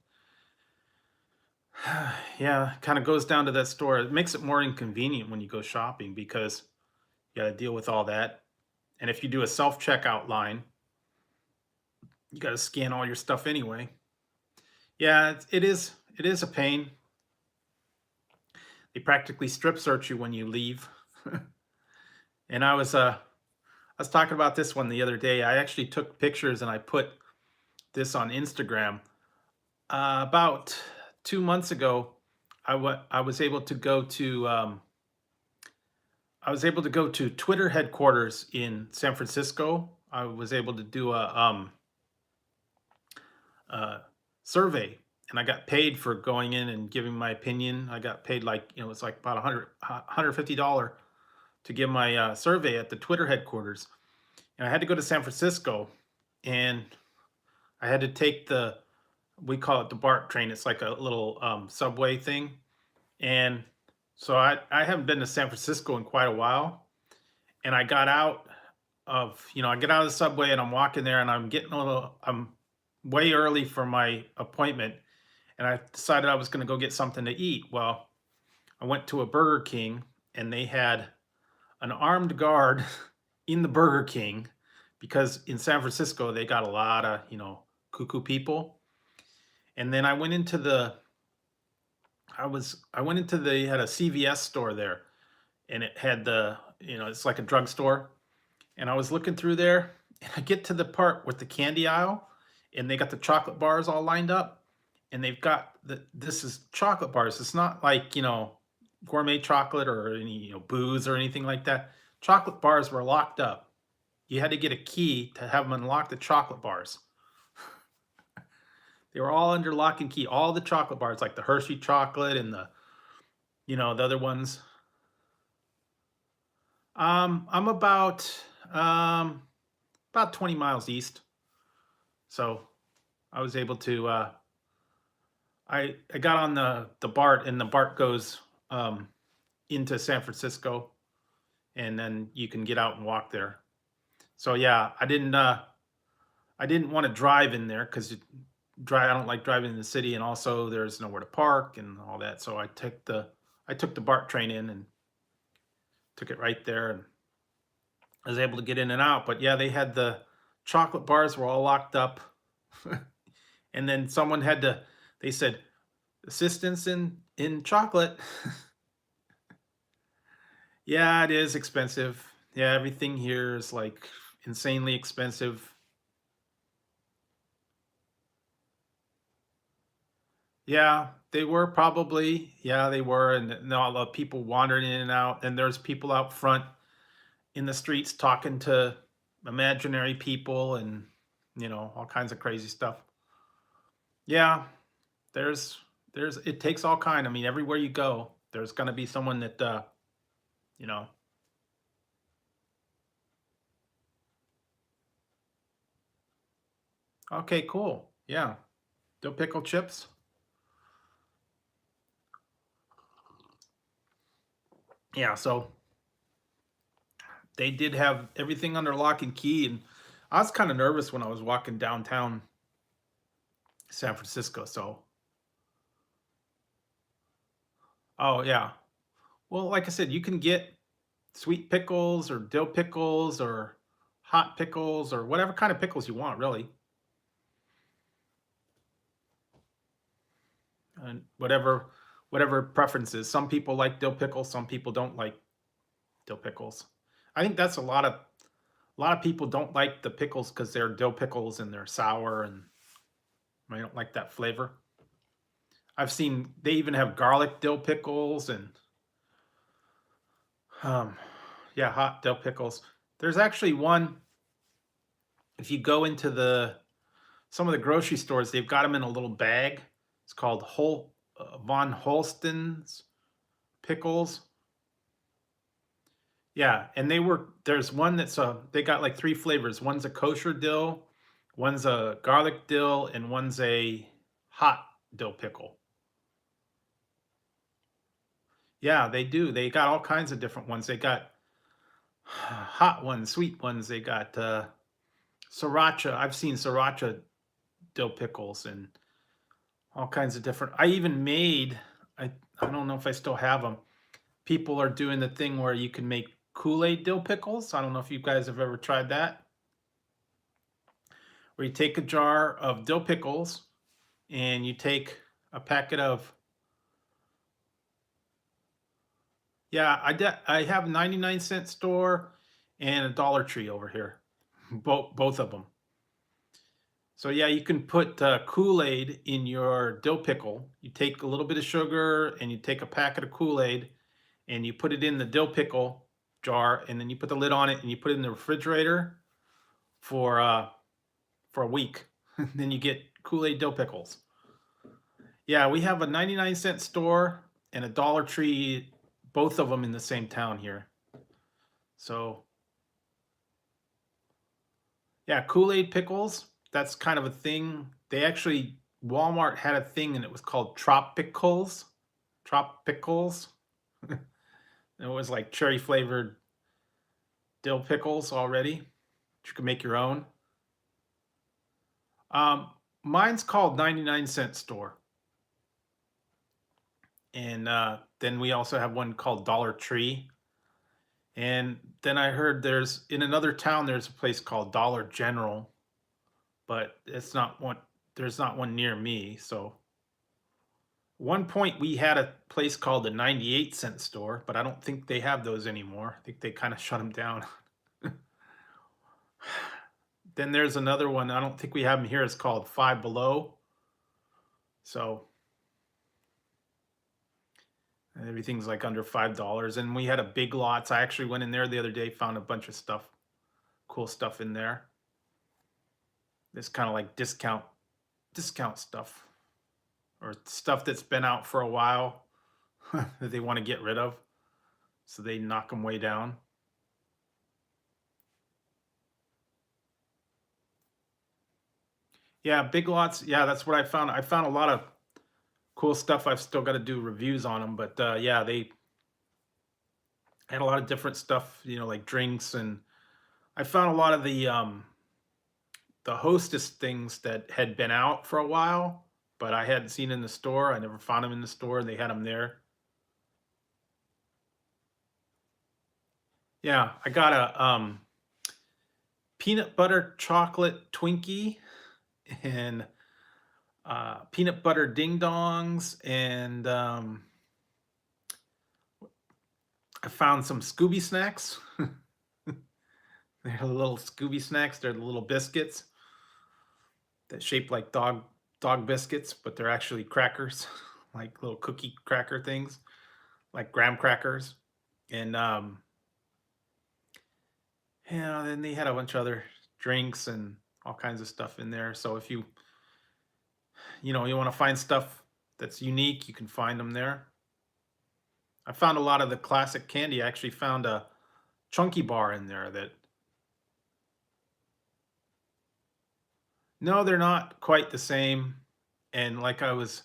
yeah, kind of goes down to that store. It makes it more inconvenient when you go shopping because You got to deal with all that. And if you do a self checkout line, you got to scan all your stuff anyway. Yeah, it is a pain. They practically strip search you when you leave. And I was talking about this one the other day. I actually took pictures and I put this on Instagram. About 2 months ago, I was able to go to Twitter headquarters in San Francisco. I was able to do a survey, and I got paid for going in and giving my opinion. I got paid like it's like about $150 to give my survey at the Twitter headquarters, and I had to go to San Francisco, and I had to take we call it the BART train. It's like a little subway thing, and so I haven't been to San Francisco in quite a while, and I got out I get out of the subway and I'm walking there and I'm way early for my appointment, and I decided I was going to go get something to eat. Well, I went to a Burger King and they had an armed guard in the Burger King because in San Francisco they got a lot of, cuckoo people. And then I went into they had a CVS store there, and it had it's like a drugstore. And I was looking through there, and I get to the part with the candy aisle, and they got the chocolate bars all lined up, and they've got this is chocolate bars. It's not like, gourmet chocolate or any, booze or anything like that. Chocolate bars were locked up. You had to get a key to have them unlock the chocolate bars. They were all under lock and key. All the chocolate bars, like the Hershey chocolate and the other ones. I'm about 20 miles east. So I was able to I got on the BART, and the BART goes into San Francisco, and then you can get out and walk there. So yeah, I didn't want to drive in there because I don't like driving in the city, and also there's nowhere to park and all that. So I took the BART train in and took it right there, and I was able to get in and out. But yeah, they had the chocolate bars were all locked up. And then they said, assistance in chocolate. Yeah, it is expensive. Yeah, everything here is like insanely expensive. Yeah, they were probably. Yeah, they were. And all the people wandering in and out. And there's people out front in the streets talking to imaginary people and, all kinds of crazy stuff. Yeah, it takes all kind. I mean, everywhere you go, there's going to be someone that, you know, okay, cool. Yeah. Dill pickle chips. Yeah, so they did have everything under lock and key, and I was kind of nervous when I was walking downtown San Francisco. So, oh yeah. Well, like I said, you can get sweet pickles or dill pickles or hot pickles or whatever kind of pickles you want, really. And whatever preferences. Some people like dill pickles, some people don't like dill pickles. I think that's a lot of people don't like the pickles because they're dill pickles and they're sour and I don't like that flavor. I've seen they even have garlic dill pickles and um yeah, hot dill pickles. There's actually one, if you go into some of the grocery stores, they've got them in a little bag. It's called Von Holsten's pickles. Yeah, and there's one they got like three flavors. One's a kosher dill, one's a garlic dill, and one's a hot dill pickle. Yeah, they do. They got all kinds of different ones. They got hot ones, sweet ones. They got sriracha. I've seen sriracha dill pickles and all kinds of different. I don't know if I still have them. People are doing the thing where you can make Kool-Aid dill pickles. I don't know if you guys have ever tried that. Where you take a jar of dill pickles and you take a packet of, yeah, I have a 99-cent store and a Dollar Tree over here, both of them. So yeah, you can put Kool-Aid in your dill pickle. You take a little bit of sugar and you take a packet of Kool-Aid and you put it in the dill pickle jar, and then you put the lid on it and you put it in the refrigerator for a week. Then you get Kool-Aid dill pickles. Yeah, we have a 99-cent store and a Dollar Tree, both of them in the same town here. So yeah, Kool-Aid pickles, that's kind of a thing. They actually, Walmart had a thing and it was called Tropicals. Tropicals. It was like cherry flavored dill pickles already. You could make your own. Mine's called 99-cent store. And then we also have one called Dollar Tree. And then I heard there's, in another town, there's a place called Dollar General, but it's not one, there's not one near me. So one point we had a place called the 98-cent store, but I don't think they have those anymore. I think they kind of shut them down. Then there's another one, I don't think we have them here, it's called Five Below. So everything's like under $5. And we had a Big Lots. I actually went in there the other day, found a bunch of stuff, cool stuff in there. This kind of like discount stuff, or stuff that's been out for a while that they want to get rid of. So they knock them way down. Yeah, Big Lots. Yeah, that's what I found. I found a lot of cool stuff. I've still got to do reviews on them, but yeah, they had a lot of different stuff, you know, like drinks, and I found a lot of the Hostess things that had been out for a while, but I hadn't seen in the store. I never found them in the store. They had them there. Yeah, I got a peanut butter chocolate Twinkie and peanut butter ding dongs, and I found some Scooby snacks. They're the little Scooby snacks. They're the little biscuits that shape like dog biscuits, but they're actually crackers, like little cookie cracker things, like graham crackers. And yeah, then they had a bunch of other drinks and all kinds of stuff in there. So if you know, you want to find stuff that's unique, you can find them there. I found a lot of the classic candy. I actually found a chunky bar in there that, no, they're not quite the same. And like I was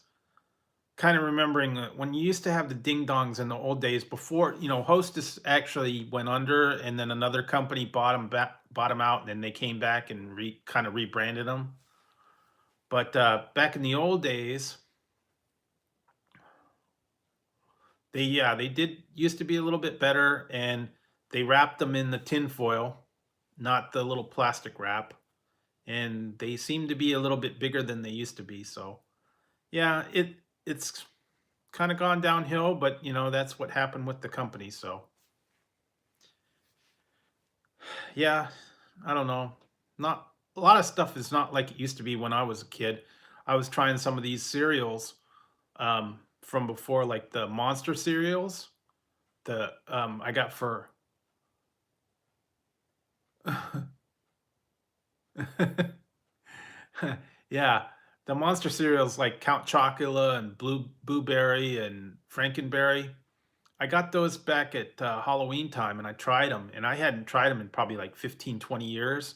kind of remembering when you used to have the ding dongs in the old days before, you know, Hostess actually went under, and then another company bought them out, and then they came back and kind of rebranded them. But back in the old days, they did used to be a little bit better, and they wrapped them in the tin foil, not the little plastic wrap, and they seem to be a little bit bigger than they used to be. So yeah, it's kind of gone downhill, but you know, that's what happened with the company. So yeah, I don't know. Not a lot of stuff is not like it used to be when I was a kid. I was trying some of these cereals from before, like the Monster cereals. The I got for yeah, the Monster cereals like Count Chocula and Blueberry and Frankenberry. I got those back at Halloween time, and I tried them, and I hadn't tried them in probably like 15, 20 years.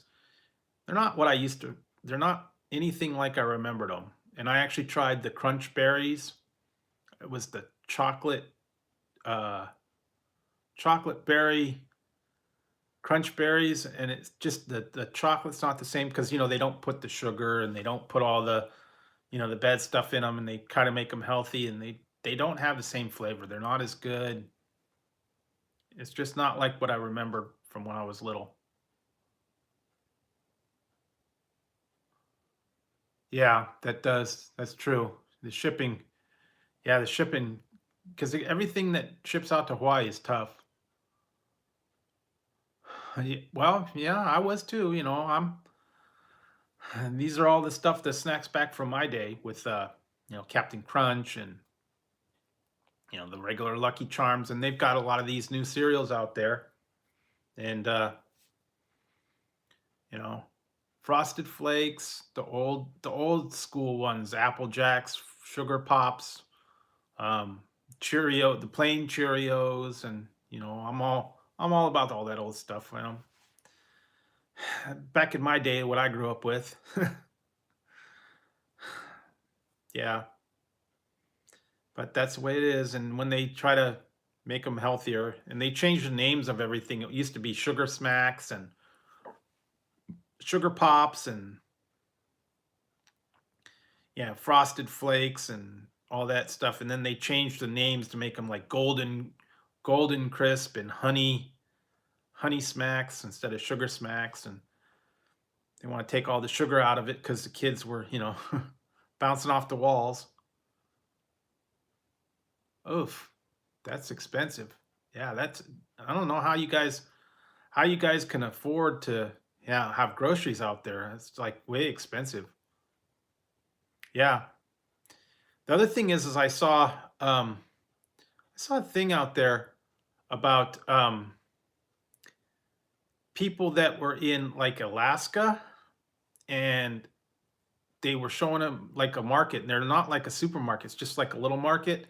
They're not what I used to, they're not anything like I remembered them. And I actually tried the Crunch Berries. It was the uh, chocolate berry crunch berries, and it's just the chocolate's not the same because, you know, they don't put the sugar and they don't put all the, you know, the bad stuff in them, and they kind of make them healthy, and they don't have the same flavor. They're not as good. It's just not like what I remember from when I was little. Yeah, that does. That's true. The shipping, yeah, the shipping, because everything that ships out to Hawaii is tough. Well, yeah, I was too. And these are all the stuff, the snacks back from my day with, Captain Crunch and the regular Lucky Charms, and they've got a lot of these new cereals out there, and you know, Frosted Flakes, the old school ones, Apple Jacks, Sugar Pops, um, the plain Cheerios, and I'm all about all that old stuff. Back in my day, what I grew up with, yeah, but that's the way it is. And when they try to make them healthier, and they change the names of everything, it used to be Sugar Smacks and Sugar Pops and yeah, Frosted Flakes and all that stuff, and then they changed the names to make them like Golden Crisp and Honey Smacks instead of Sugar Smacks, and they want to take all the sugar out of it because the kids were, bouncing off the walls. Oof, that's expensive. Yeah, I don't know how you guys can afford to, yeah, have groceries out there. It's like way expensive. Yeah. The other thing is I saw a thing out there about people that were in like Alaska, and they were showing them like a market, and they're not like a supermarket, it's just like a little market.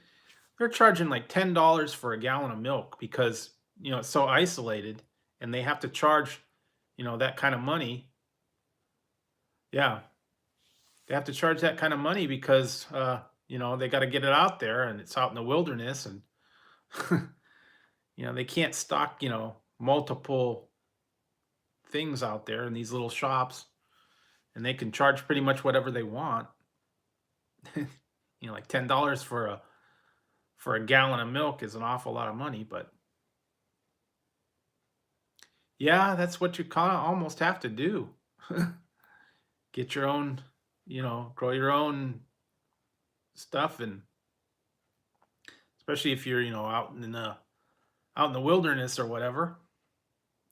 They're charging like $10 for a gallon of milk because it's so isolated, and they have to charge that kind of money. Yeah, they have to charge that kind of money because they got to get it out there, and it's out in the wilderness, and they can't stock multiple things out there in these little shops, and they can charge pretty much whatever they want. Like $10 for a gallon of milk is an awful lot of money, but yeah, that's what you kind of almost have to do. Get your own, grow your own stuff, and especially if you're, out in the wilderness or whatever,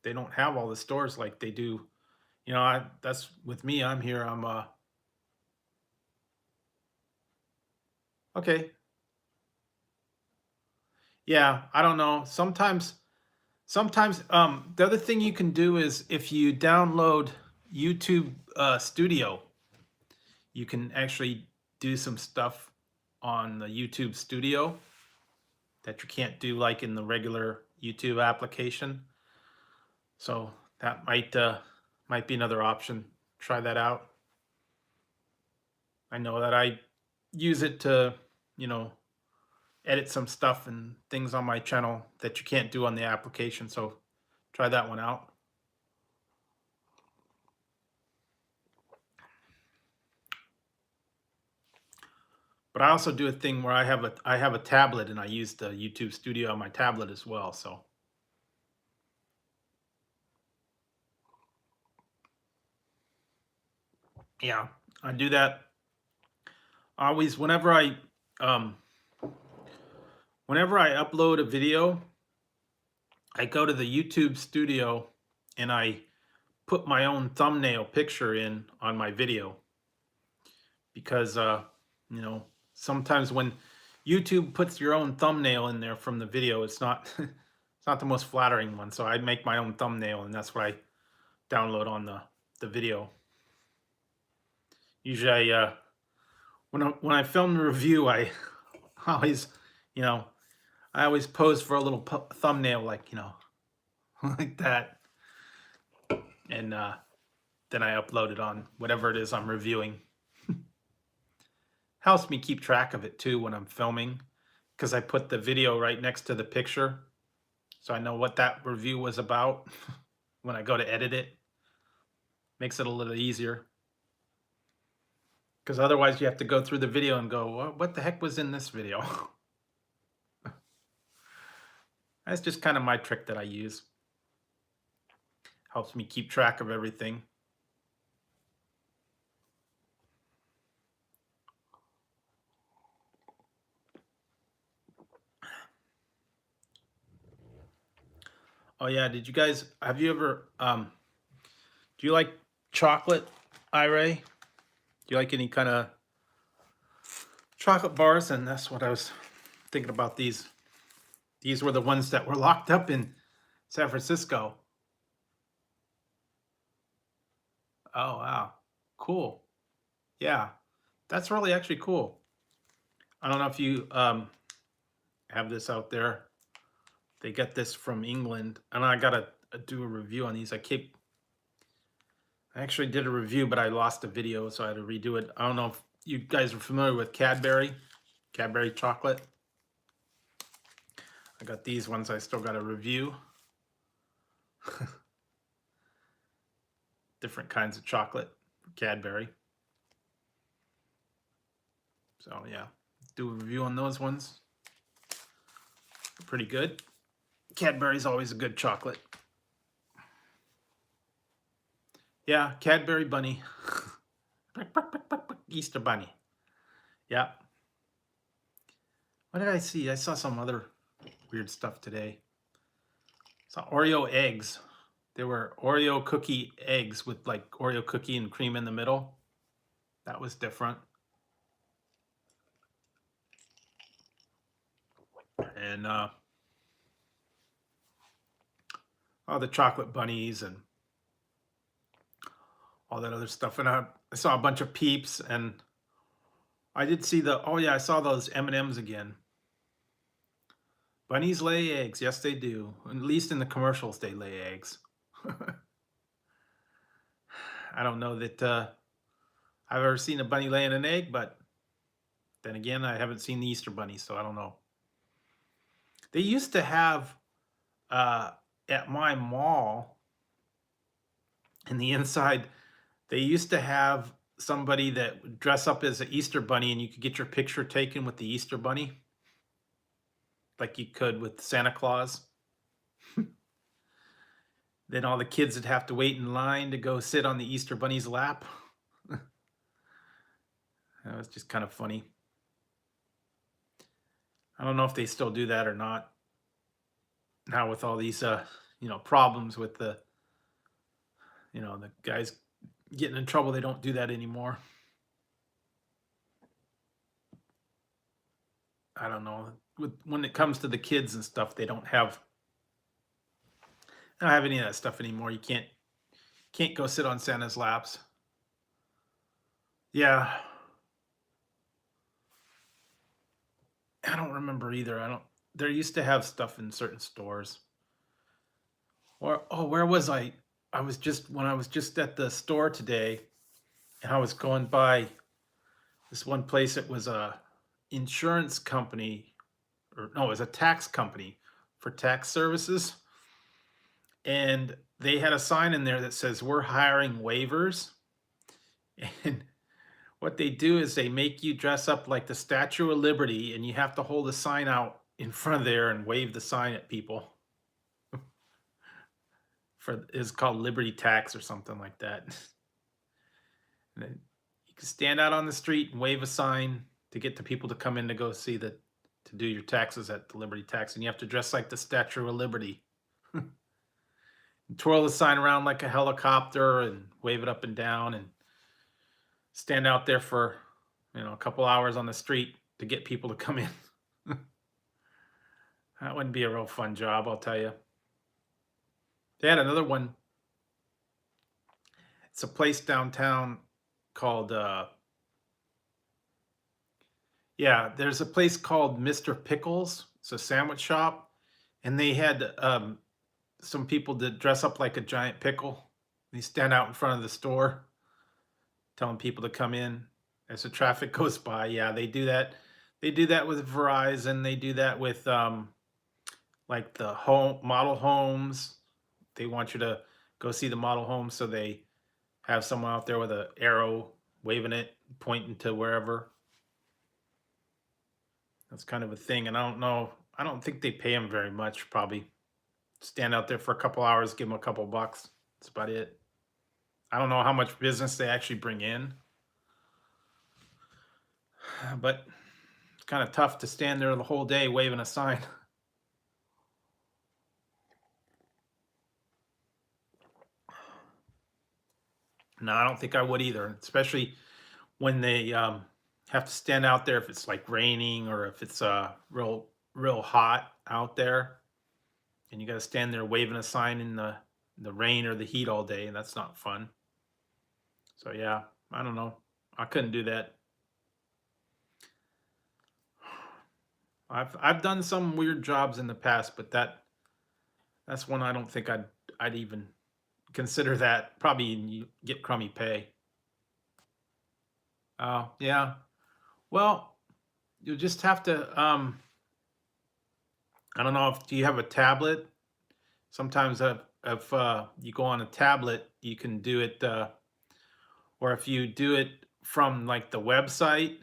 they don't have all the stores like they do. That's with me. I'm here. Okay. Yeah, I don't know. Sometimes the other thing you can do is if you download YouTube Studio, you can actually do some stuff on the YouTube Studio that you can't do like in the regular YouTube application. So that might be another option. Try that out. I know that I use it to, you know, edit some stuff and things on my channel that you can't do on the application. So try that one out. But I also do a thing where I have a tablet, and I use the YouTube Studio on my tablet as well. So yeah, I do that always um whenever I upload a video, I go to the YouTube Studio and I put my own thumbnail picture in on my video, because you know sometimes when YouTube puts your own thumbnail in there from the video, it's not it's not the most flattering one. So I make my own thumbnail, and that's what I download on the video. Usually, when I film the review, I always you know I always pose for a little thumbnail, like like that, and then I upload it on whatever it is I'm reviewing. Helps me keep track of it too when I'm filming, because I put the video right next to the picture, so I know what that review was about when I go to edit it. Makes it a little easier, because otherwise you have to go through the video and go, what the heck was in this video? That's just kind of my trick that I use. Helps me keep track of everything. Oh yeah, did you guys have you ever do you like chocolate, Ira? Do you like any kind of chocolate bars? And that's what I was thinking about these. These were the ones that were locked up in San Francisco. Oh wow. Cool. Yeah. That's really actually cool. I don't know if you have this out there. They get this from England, and I gotta do a review on these. I actually did a review, but I lost the video, so I had to redo it. I don't know if you guys are familiar with Cadbury chocolate. I got these ones I still got to review. Different kinds of chocolate, Cadbury. So yeah, do a review on those ones. Pretty good. Cadbury's always a good chocolate. Yeah, Cadbury bunny. Easter bunny. Yeah. What did I see? I saw some other weird stuff today. Saw Oreo eggs. There were Oreo cookie eggs with like Oreo cookie and cream in the middle. That was different. And all the chocolate bunnies and all that other stuff. And I saw a bunch of Peeps, and I did see I saw those M&Ms again. Bunnies lay eggs. Yes, they do. At least in the commercials, they lay eggs. I don't know that I've ever seen a bunny laying an egg, but then again, I haven't seen the Easter bunny, so I don't know. They used to have at my mall in the inside, they used to have somebody that would dress up as an Easter bunny, and you could get your picture taken with the Easter bunny, like you could with Santa Claus. Then all the kids would have to wait in line to go sit on the Easter bunny's lap. That was just kind of funny. I don't know if they still do that or not. Now with all these problems with the the guys getting in trouble, they don't do that anymore. I don't know. When it comes to the kids and stuff, they don't have any of that stuff anymore. You can't go sit on Santa's laps. Yeah. I don't remember either. There used to have stuff in certain stores. Or where was I? I was just at the store today, and I was going by this one place. It was a insurance company, or no, it was a tax company for tax services. And they had a sign in there that says, "We're hiring waivers." And what they do is they make you dress up like the Statue of Liberty, and you have to hold a sign out in front of there and wave the sign at people. It's called Liberty Tax or something like that. And then you can stand out on the street and wave a sign to get the people to come in to go see to do your taxes at the Liberty Tax, and you have to dress like the Statue of Liberty. Twirl the sign around like a helicopter and wave it up and down, and stand out there for a couple hours on the street to get people to come in. That wouldn't be a real fun job, I'll tell you. They had another one. It's a place downtown called there's a place called Mr. Pickles. It's a sandwich shop, and they had some people that dress up like a giant pickle. They stand out in front of the store telling people to come in as the traffic goes by. Yeah, they do that. They do that with Verizon. They do that with like the home model homes. They want you to go see the model home, so they have someone out there with an arrow waving it, pointing to wherever. That's kind of a thing, and I don't know. I don't think they pay them very much. Probably stand out there for a couple hours, give them a couple bucks. That's about it. I don't know how much business they actually bring in, but it's kind of tough to stand there the whole day waving a sign. No, I don't think I would either, especially when they have to stand out there if it's like raining or if it's real hot out there, and you got to stand there waving a sign in the rain or the heat all day, and that's not fun. So yeah, I don't know. I couldn't do that. I've done some weird jobs in the past, but that's one I don't think I'd even consider that. Probably you get crummy pay. Oh yeah. Well, you just have to. I don't know if do you have a tablet. Sometimes if you go on a tablet, you can do it, or if you do it from like the website.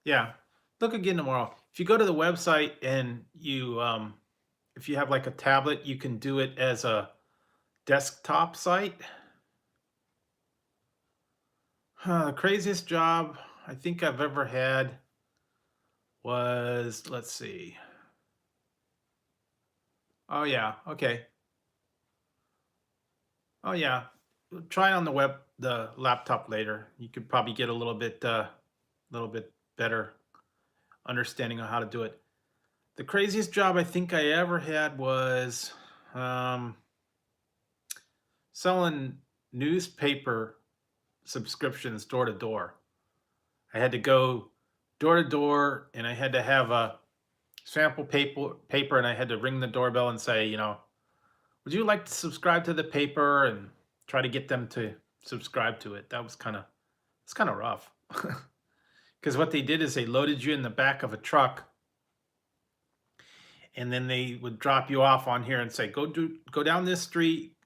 Yeah, look again tomorrow. If you go to the website and if you have like a tablet, you can do it as a desktop site. The craziest job I think I've ever had was, let's see. Oh yeah, okay. Oh yeah. Try it on the laptop later. You could probably get a little bit better understanding of how to do it. The craziest job I think I ever had was um, selling newspaper subscriptions door to door. I had to go door to door, and I had to have a sample paper, and I had to ring the doorbell and say, would you like to subscribe to the paper, and try to get them to subscribe to it. That was it's kind of rough. Because what they did is they loaded you in the back of a truck, and then they would drop you off on here and say, go down this street,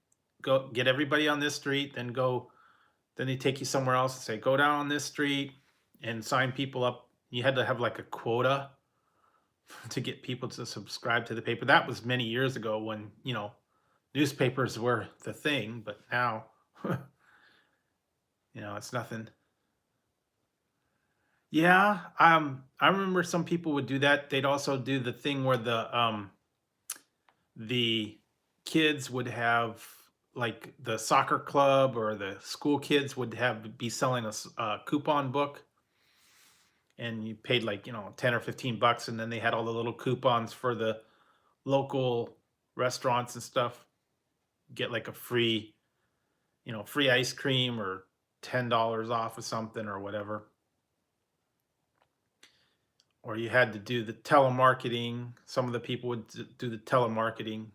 go get everybody on this street, then they take you somewhere else and say, go down on this street and sign people up. You had to have like a quota to get people to subscribe to the paper. That was many years ago when, newspapers were the thing, but now, it's nothing. Yeah, I remember some people would do that. They'd also do the thing where the kids would have, like, the soccer club or the school kids would be selling a coupon book, and you paid like 10 or 15 bucks, and then they had all the little coupons for the local restaurants and stuff. Get like a free ice cream or $10 off of something or whatever. Or you had to do the telemarketing. Some of the people would do the telemarketing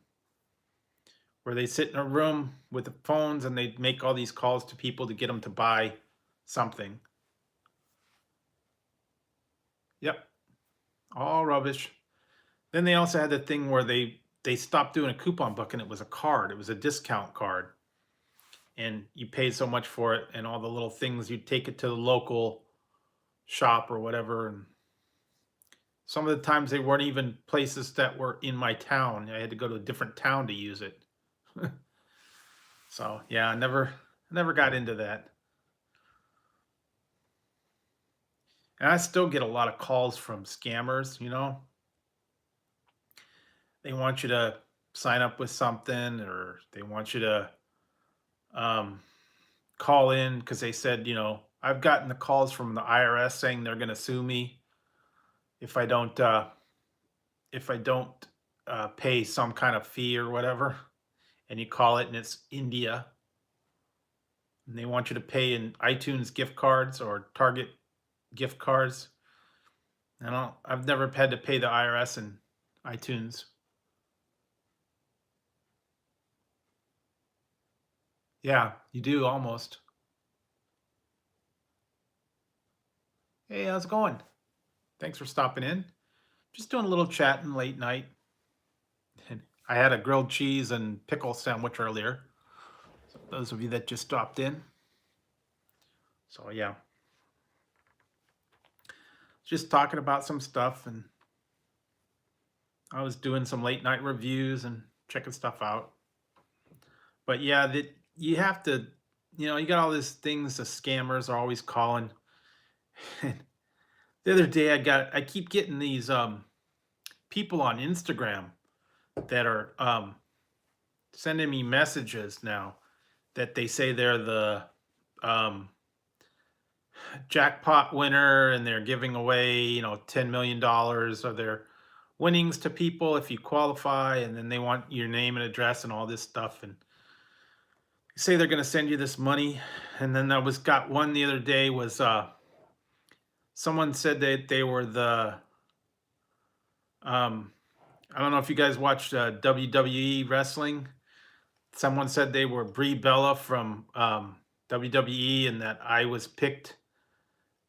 where they sit in a room with the phones and they'd make all these calls to people to get them to buy something. Yep, all rubbish. Then they also had the thing where they stopped doing a coupon book, and it was a card. It was a discount card, and you paid so much for it, and all the little things, you'd take it to the local shop or whatever, and some of the times they weren't even places that were in my town. I had to go to a different town to use it. So yeah, I never got into that. And I still get a lot of calls from scammers. They want you to sign up with something, or they want you to um, call in because they said, I've gotten the calls from the IRS saying they're going to sue me if I don't pay some kind of fee or whatever. And you call it, and it's India, and they want you to pay in iTunes gift cards or Target gift cards. I've never had to pay the IRS in iTunes. Yeah, you do almost. Hey, how's it going? Thanks for stopping in. Just doing a little chatting late night. And I had a grilled cheese and pickle sandwich earlier. So those of you that just stopped in. So yeah, just talking about some stuff, and I was doing some late night reviews and checking stuff out. But yeah, that you have to, you got all these things the scammers are always calling. The other day I keep getting these people on Instagram that are sending me messages now that they say they're the um jackpot winner and they're giving away, $10 million of their winnings to people if you qualify, and then they want your name and address and all this stuff, and say they're going to send you this money. And then I was got one the other day was someone said that they were the um I don't know if you guys watched WWE wrestling. Someone said they were Brie Bella from WWE, and that I was picked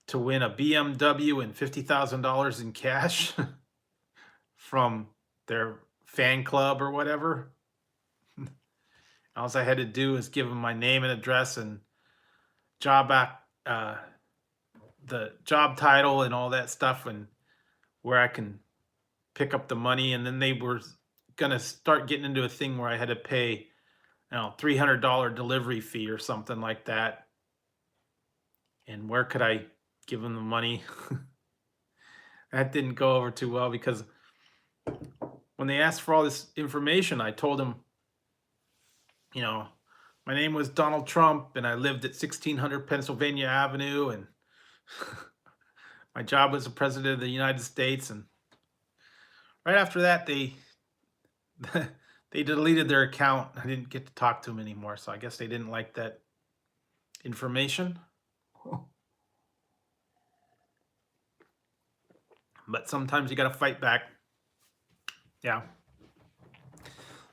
to win a BMW and $50,000 in cash from their fan club or whatever. All I had to do is give them my name and address and job uh, the job title and all that stuff, and where I can pick up the money. And then they were gonna start getting into a thing where I had to pay, $300 delivery fee or something like that. And where could I give them the money? That didn't go over too well, because when they asked for all this information, I told them, my name was Donald Trump and I lived at 1600 Pennsylvania Avenue, and my job was the president of the United States. And right after that, they they deleted their account. I didn't get to talk to them anymore, so I guess they didn't like that information. But sometimes you got to fight back. Yeah.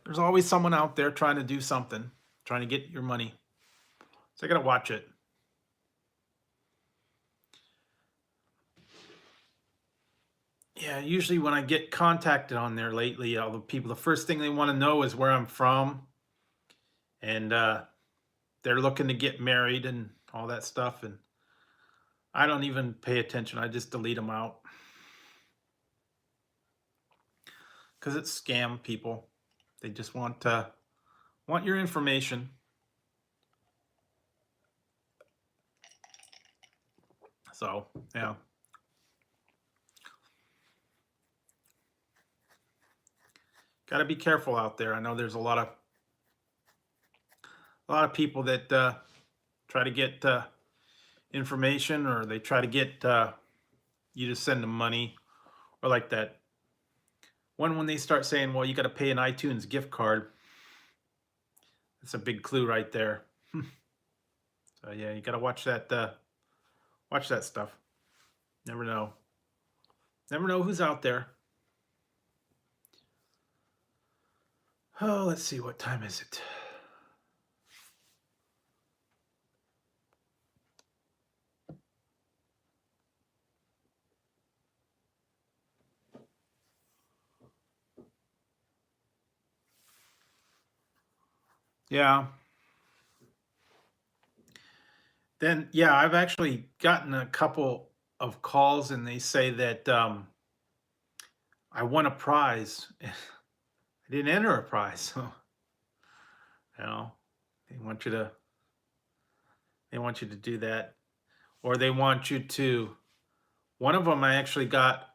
There's always someone out there trying to do something, trying to get your money. So I got to watch it. Yeah, usually when I get contacted on there lately, all the people, the first thing they want to know is where I'm from. And they're looking to get married and all that stuff. And I don't even pay attention. I just delete them out. Because it's scam people. They just want your information. So, yeah. Got to be careful out there. I know there's a lot of people that try to get information, or they try to get you to send them money, or like that one when they start saying, well, you got to pay an iTunes gift card. That's a big clue right there. So yeah, you got to watch that stuff. Never know who's out there. Oh, let's see, what time is it? Yeah. Then, yeah, I've actually gotten a couple of calls, and they say that I won a prize. I didn't enter a prize, so you know they want you to do that, or they want you to. One of them I actually got.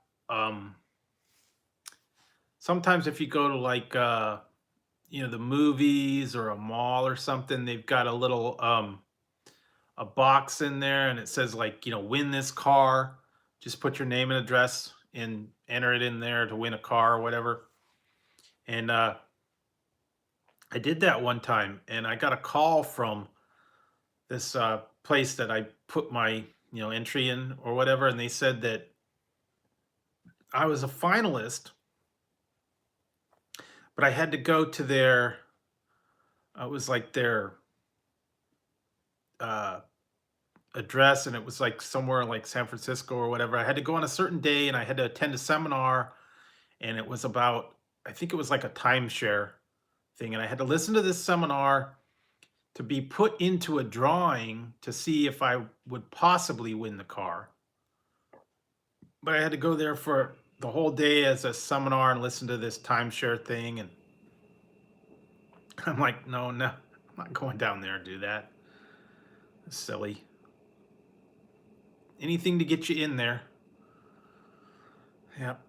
Sometimes if you go to like the movies or a mall or something, they've got a little a box in there, and it says like, win this car. Just put your name and address and enter it in there to win a car or whatever. And I did that one time, and I got a call from this place that I put my entry in or whatever, and they said that I was a finalist, but I had to go to their it was like their uh, address, and it was like somewhere in like San Francisco or whatever. I had to go on a certain day, and I had to attend a seminar, and it was about, I think it was like a timeshare thing, and I had to listen to this seminar to be put into a drawing to see if I would possibly win the car. But I had to go there for the whole day as a seminar and listen to this timeshare thing, and I'm like, no, no, I'm not going down there and do that. It's silly. Anything to get you in there. Yep.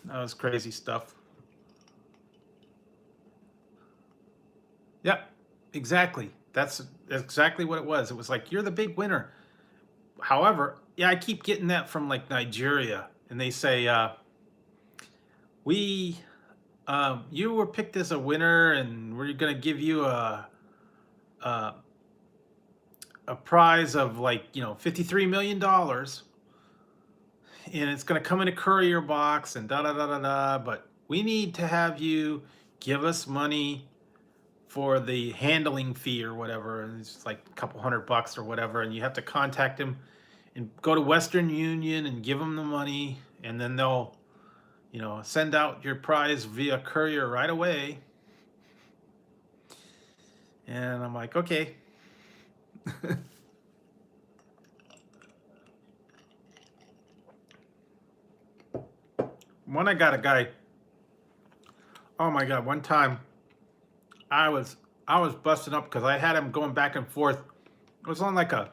That was crazy stuff. Yep. Exactly. That's exactly what it was. It was like, you're the big winner. However, yeah, I keep getting that from like Nigeria, and they say, we, you were picked as a winner, and we're gonna give you a, a prize of like, $53 million, and it's gonna come in a courier box and da da da da da. But we need to have you give us money for the handling fee or whatever. And it's like a couple $100 or whatever, and you have to contact him and go to Western Union and give them the money, and then they'll, send out your prize via courier right away. And I'm like, okay. When I got a guy, oh my God, one time I was busting up because I had him going back and forth. It was on like a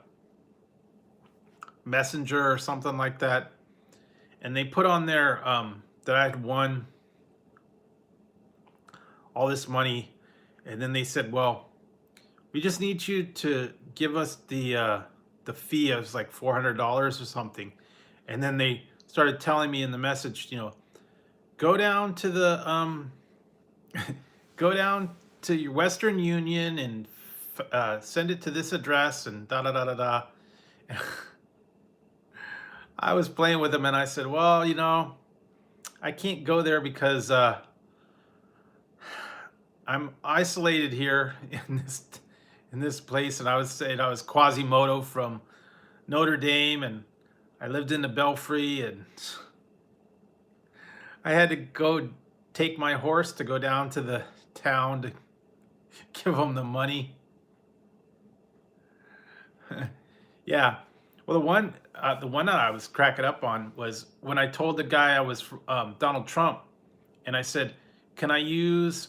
messenger or something like that, and they put on there that I had won all this money, and then they said, well, we just need you to give us the fee. It was like $400 or something. And then they started telling me in the message, go down to the go down to your Western Union and send it to this address and da da da da da. I was playing with them, and I said, well, I can't go there because I'm isolated here in this place, and I was saying I was Quasimodo from Notre Dame, and I lived in the Belfry, and I had to go take my horse to go down to the town to give them the money. Yeah. Well, the one that I was cracking up on was when I told the guy I was Donald Trump, and I said, "Can I use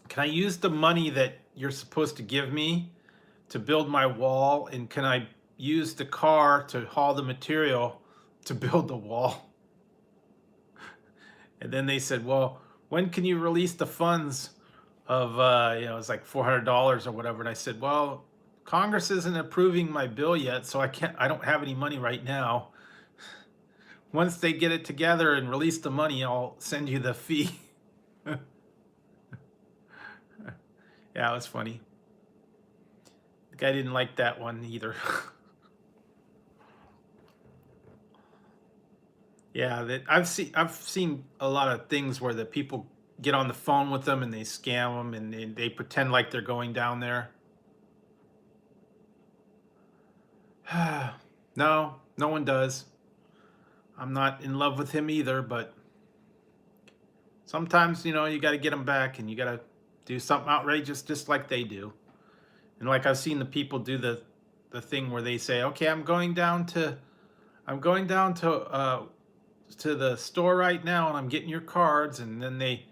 the money that you're supposed to give me to build my wall, and can I use the car to haul the material to build the wall?" And then they said, "Well, when can you release the funds of it's like $400 or whatever?" And I said, "Well, Congress isn't approving my bill yet, so I don't have any money right now. Once they get it together and release the money, I'll send you the fee." Yeah, it was funny. The guy didn't like that one either. Yeah, that I've seen a lot of things where the people get on the phone with them and they scam them, and they pretend like they're going down there. No, no one does. I'm not in love with him either, but sometimes, you got to get them back, and you got to do something outrageous just like they do. And like I've seen the people do the thing where they say, "Okay, I'm going down to the store right now, and I'm getting your cards," and then they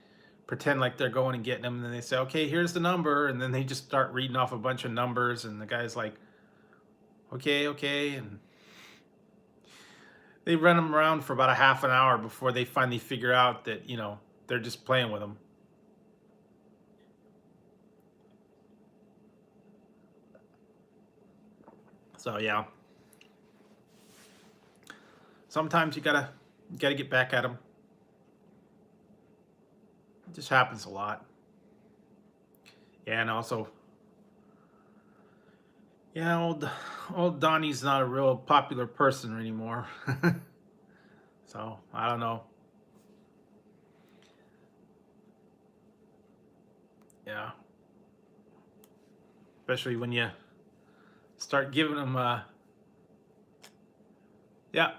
pretend like they're going and getting them, and then they say, "Okay, here's the number," and then they just start reading off a bunch of numbers, and the guy's like, "Okay, okay," and they run them around for about a half an hour before they finally figure out that they're just playing with them. So yeah, sometimes you gotta get back at them. It just happens a lot. Yeah, and also, yeah, old Donnie's not a real popular person anymore. So I don't know. Yeah, especially when you start giving them. Yeah.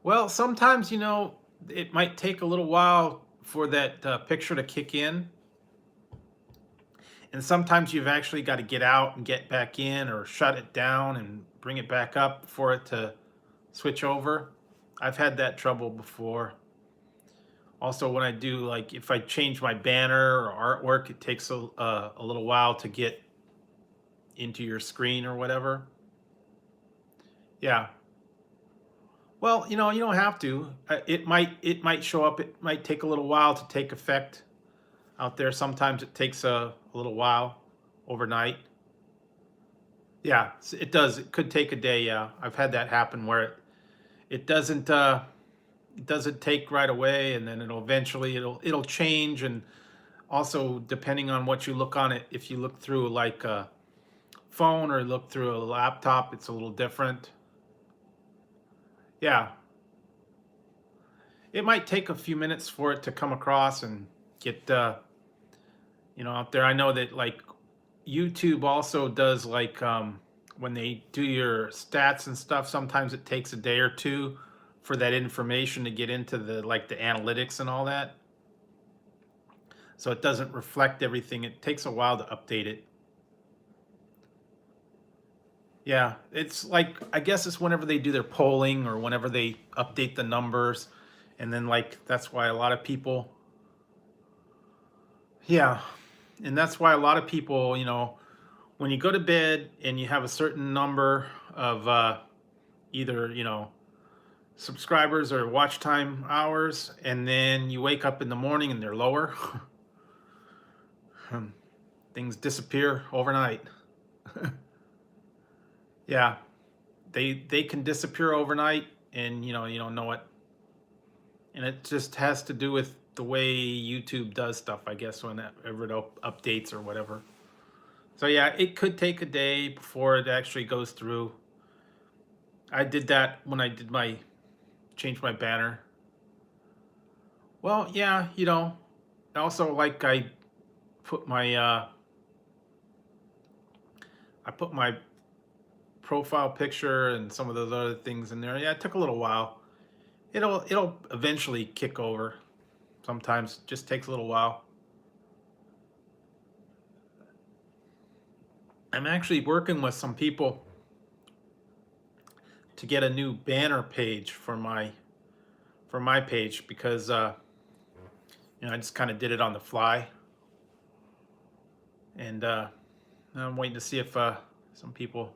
Well, sometimes it might take a little while for that picture to kick in, And sometimes you've actually got to get out and get back in, or shut it down and bring it back up for it to switch over. I've had that trouble before. Also, when I do, like, if I change my banner or artwork, it takes a little while to get into your screen or whatever. Yeah. Well, you don't have to. It might show up. It might take a little while to take effect out there. Sometimes it takes a little while overnight. Yeah, it does. It could take a day. Yeah, I've had that happen where it doesn't take right away, and then it'll change. And also, depending on what you look on it, if you look through like a phone or look through a laptop, it's a little different. Yeah, it might take a few minutes for it to come across and get out there. I know that, like, YouTube also does, like, when they do your stats and stuff, sometimes it takes a day or two for that information to get into the analytics and all that. So it doesn't reflect everything. It takes a while to update it. Yeah, it's like, I guess it's whenever they do their polling or whenever they update the numbers, and then, like, that's why a lot of people, yeah, and that's why a lot of people, when you go to bed and you have a certain number of either, subscribers or watch time hours, and then you wake up in the morning and they're lower, things disappear overnight. Yeah, they can disappear overnight, and you don't know it. And it just has to do with the way YouTube does stuff, I guess, whenever it updates or whatever. So yeah, it could take a day before it actually goes through. I did that when I did change my banner. Well, yeah, also, like, put my I put my profile picture and some of those other things in there. Yeah, it took a little while. It'll eventually kick over. Sometimes it just takes a little while. I'm actually working with some people to get a new banner page for my page, because I just kind of did it on the fly, and I'm waiting to see if some people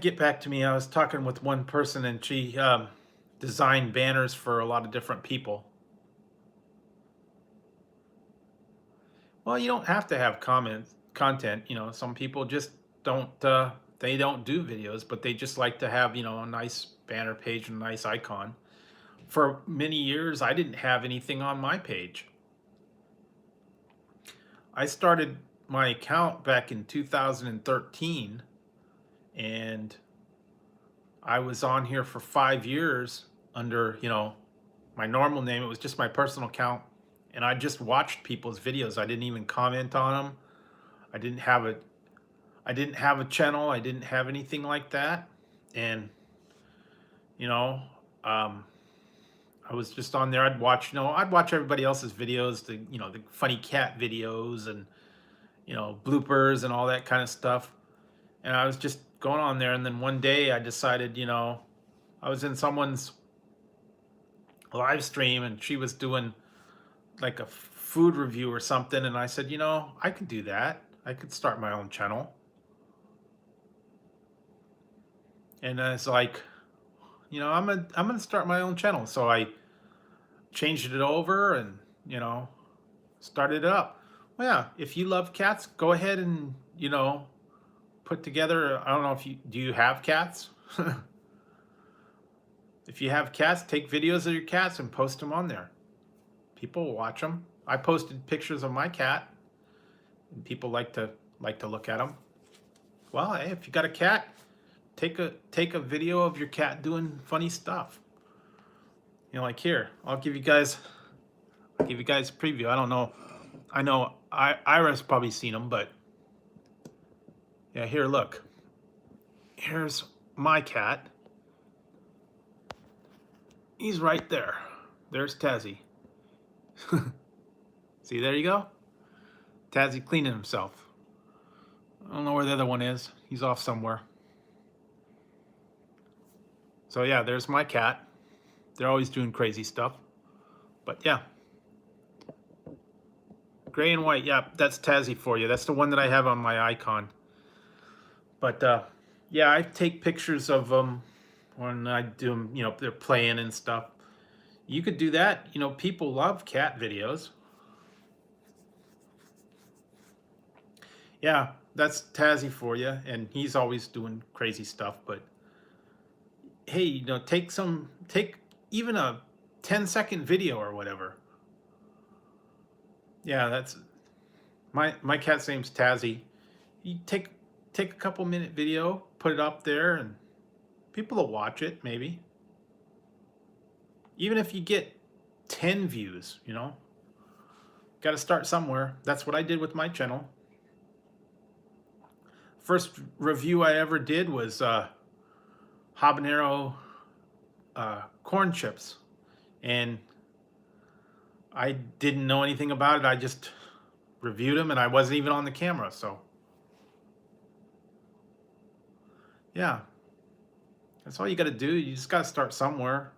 get back to me. I was talking with one person, and she designed banners for a lot of different people. Well, you don't have to have content. Some people just don't. They don't do videos, but they just like to have a nice banner page and a nice icon. For many years, I didn't have anything on my page. I started my account back in 2013, and I was on here for 5 years under my normal name. It was just my personal account, and I just watched people's videos. I didn't even comment on them. I didn't have a channel. I didn't have anything like that. And I was just on there. I'd watch everybody else's videos, the funny cat videos, and bloopers and all that kind of stuff. And I was just going on there, and then one day I decided, I was in someone's live stream, and she was doing like a food review or something, and I said, I could do that. I could start my own channel. And I was like, I'm gonna start my own channel. So I changed it over and started it up. Well, yeah, if you love cats, go ahead and put together. I don't know if do you have cats? If you have cats, take videos of your cats and post them on there. People will watch them. I posted pictures of my cat, and people like to look at them. Well, hey, if you got a cat, take a video of your cat doing funny stuff. Like here, I'll give you guys a preview. I don't know. I know Ira's probably seen them, but yeah, here, look. Here's my cat. He's right there. There's Tazzy. See, there you go. Tazzy cleaning himself. I don't know where the other one is. He's off somewhere. So yeah, there's my cat. They're always doing crazy stuff. But yeah. Gray and white, yeah, that's Tazzy for you. That's the one that I have on my icon. But yeah, I take pictures of them when I do them, you know, they're playing and stuff. You could do that. You know, people love cat videos. Yeah, that's Tazzy for you, and he's always doing crazy stuff. But hey, you know, take even a 10-second video or whatever. Yeah, that's my cat's name's Tazzy. You take a couple minute video, put it up there, and people will watch it. Maybe even if you get 10 views, you know, got to start somewhere. That's what I did with my channel. First review I ever did was habanero corn chips, and I didn't know anything about it. I just reviewed them, and I wasn't even on the camera. So yeah, that's all you got to do. You just got to start somewhere,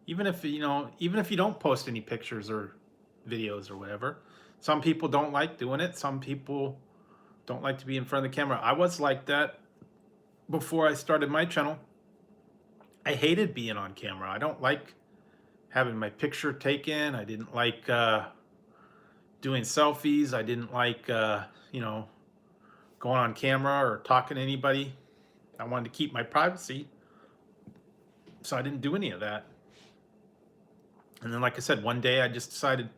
even if you know, even if you don't post any pictures or videos or whatever. Some people don't like doing it. Some people don't like to be in front of the camera. I was like that before I started my channel. I hated being on camera. I don't like having my picture taken. I didn't like doing selfies. I didn't like, you know, going on camera or talking to anybody. I wanted to keep my privacy, so I didn't do any of that. And then, like I said, one day I just decided,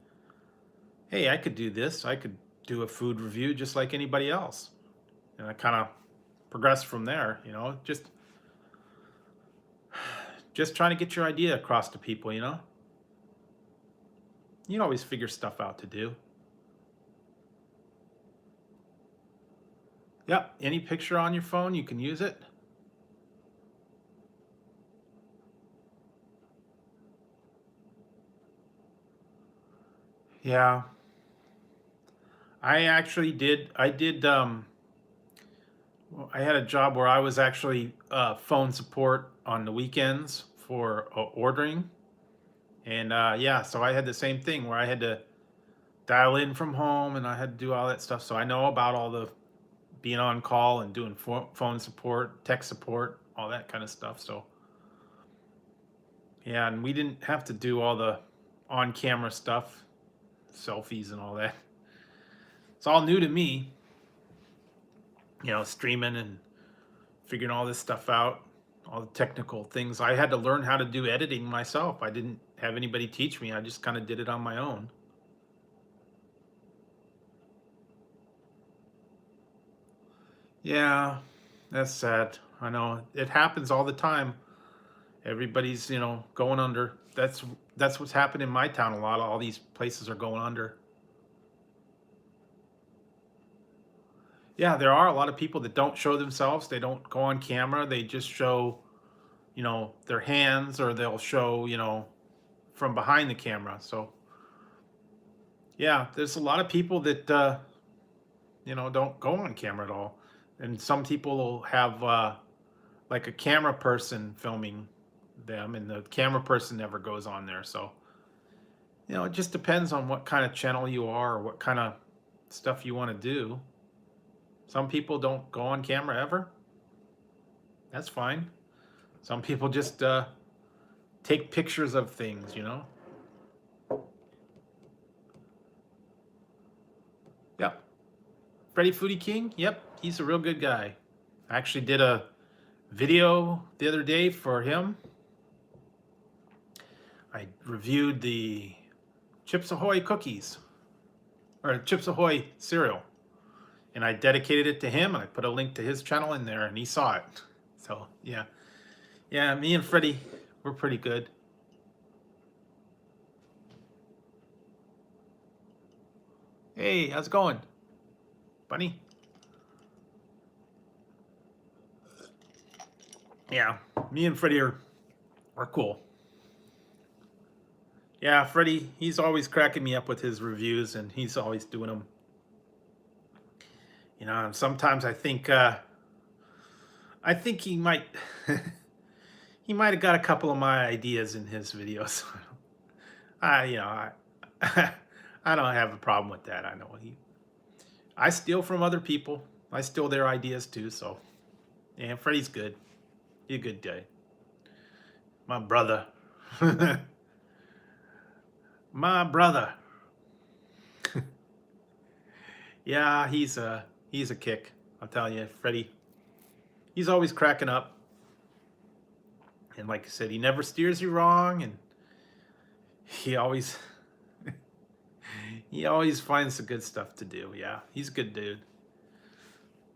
hey, I could do this. I could do a food review just like anybody else. And I kind of progressed from there, you know, just trying to get your idea across to people, you know. You can always figure stuff out to do. Yep, any picture on your phone, you can use it. Yeah. I actually did, I had a job where I was actually phone support on the weekends for ordering. And yeah, so I had the same thing where I had to dial in from home and I had to do all that stuff. So I know about all the being on call and doing phone support, tech support, all that kind of stuff. So yeah, and we didn't have to do all the on-camera stuff, selfies and all that. It's all new to me, you know, streaming and figuring all this stuff out, all the technical things. I had to learn how to do editing myself. I didn't have anybody teach me. I just kind of did it on my own. Yeah, that's sad. I know it happens all the time. Everybody's, you know, going under. That's what's happened in my town a lot. All these places are going under. Yeah, there are a lot of people that don't show themselves. They don't go on camera. They just show, you know, their hands, or they'll show, you know, from behind the camera. So yeah, there's a lot of people that you know, don't go on camera at all. And some people will have like a camera person filming them, and the camera person never goes on there. So you know, it just depends on what kind of channel you are, or what kind of stuff you want to do. Some people don't go on camera ever. That's fine. Some people just take pictures of things, you know. Yep. Freddy Foodie King, yep, he's a real good guy. I actually did a video the other day for him. I reviewed the Chips Ahoy cookies, or Chips Ahoy cereal, and I dedicated it to him, and I put a link to his channel in there, and he saw it. So yeah, yeah, me and Freddie, we're pretty good. Hey, how's it going, bunny? Yeah, me and Freddie are cool. Yeah, Freddie, he's always cracking me up with his reviews, and he's always doing them. You know, and sometimes I think he might he might have got a couple of my ideas in his videos. I you know I I don't have a problem with that. I know I steal from other people. I steal their ideas too. So yeah, Freddie's good. He's a good guy. My brother. My brother. Yeah, he's a kick. I'll tell you, Freddie. He's always cracking up, and like I said, he never steers you wrong, and he always he always finds the good stuff to do. Yeah, he's a good dude.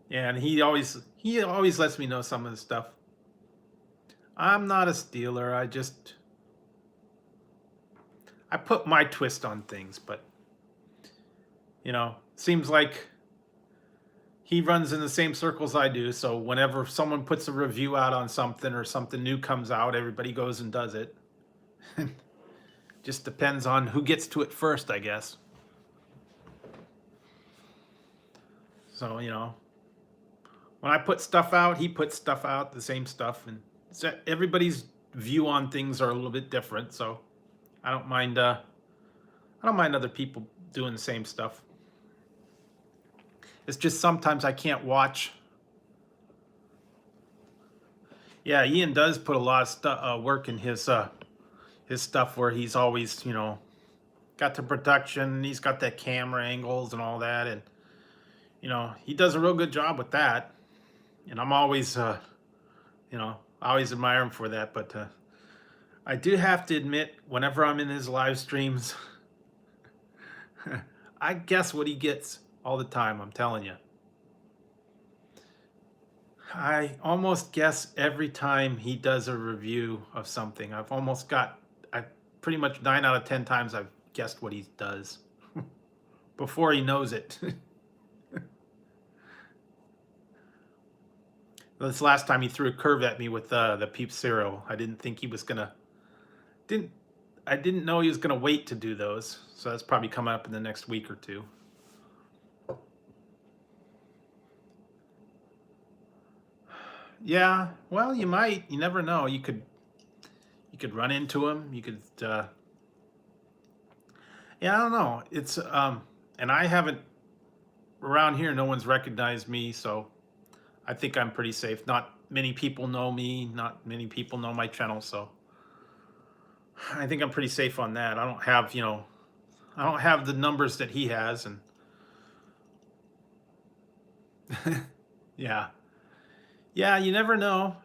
Yeah, and he always lets me know some of the stuff. I'm not a stealer. I put my twist on things, but you know, seems like he runs in the same circles I do. So whenever someone puts a review out on something or something new comes out, everybody goes and does it. Just depends on who gets to it first, I guess. So, you know, when I put stuff out, he puts stuff out, the same stuff, and so everybody's view on things are a little bit different. So I don't mind. I don't mind other people doing the same stuff. It's just sometimes I can't watch. Yeah, Ian does put a lot of work in his stuff where he's always, you know, got the production, he's got that camera angles and all that, and you know, he does a real good job with that. And I'm always, you know, I always admire him for that. But I do have to admit, whenever I'm in his live streams, I guess what he gets all the time. I'm telling you, I almost guess every time he does a review of something. I pretty much 9 out of 10 times I've guessed what he does before he knows it. This last time he threw a curve at me with the Peep cereal. I didn't think he was gonna. I didn't know he was gonna wait to do those. So that's probably coming up in the next week or two. Yeah, well, you might. You never know. You could run into him. You could. Yeah, I don't know. It's and I haven't around here. No one's recognized me, so I think I'm pretty safe. Not many people know me. Not many people know my channel, so I think I'm pretty safe on that. I don't have, you know, I don't have the numbers that he has, and yeah, yeah, you never know.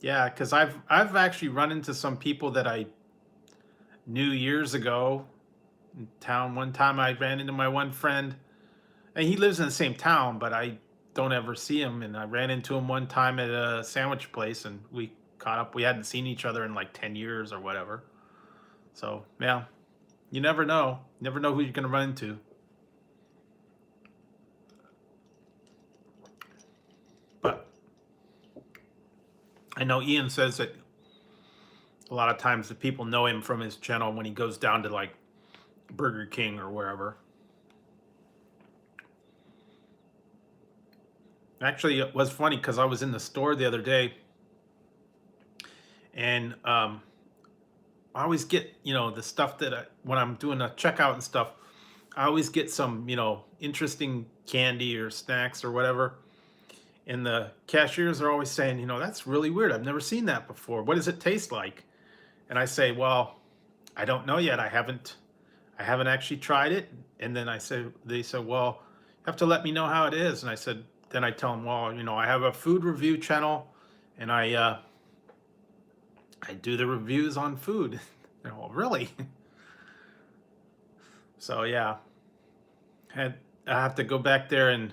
Yeah, because I've actually run into some people that I knew years ago in town. One time I ran into my one friend, and he lives in the same town, but I don't ever see him. And I ran into him one time at a sandwich place, and we caught up. We hadn't seen each other in like 10 years or whatever. So yeah, you never know. Never know who you're gonna run into. But I know Ian says that a lot of times the people know him from his channel when he goes down to like Burger King or wherever. Actually, it was funny because I was in the store the other day, and I always get, you know, the stuff that when I'm doing a checkout and stuff, I always get some, you know, interesting candy or snacks or whatever. And the cashiers are always saying, you know, that's really weird. I've never seen that before. What does it taste like? And I say, well, I don't know yet. I haven't actually tried it. And then they said, well, you have to let me know how it is. And I said, then I tell them, well, you know, I have a food review channel, and I do the reviews on food. You know, really? So yeah, I have to go back there and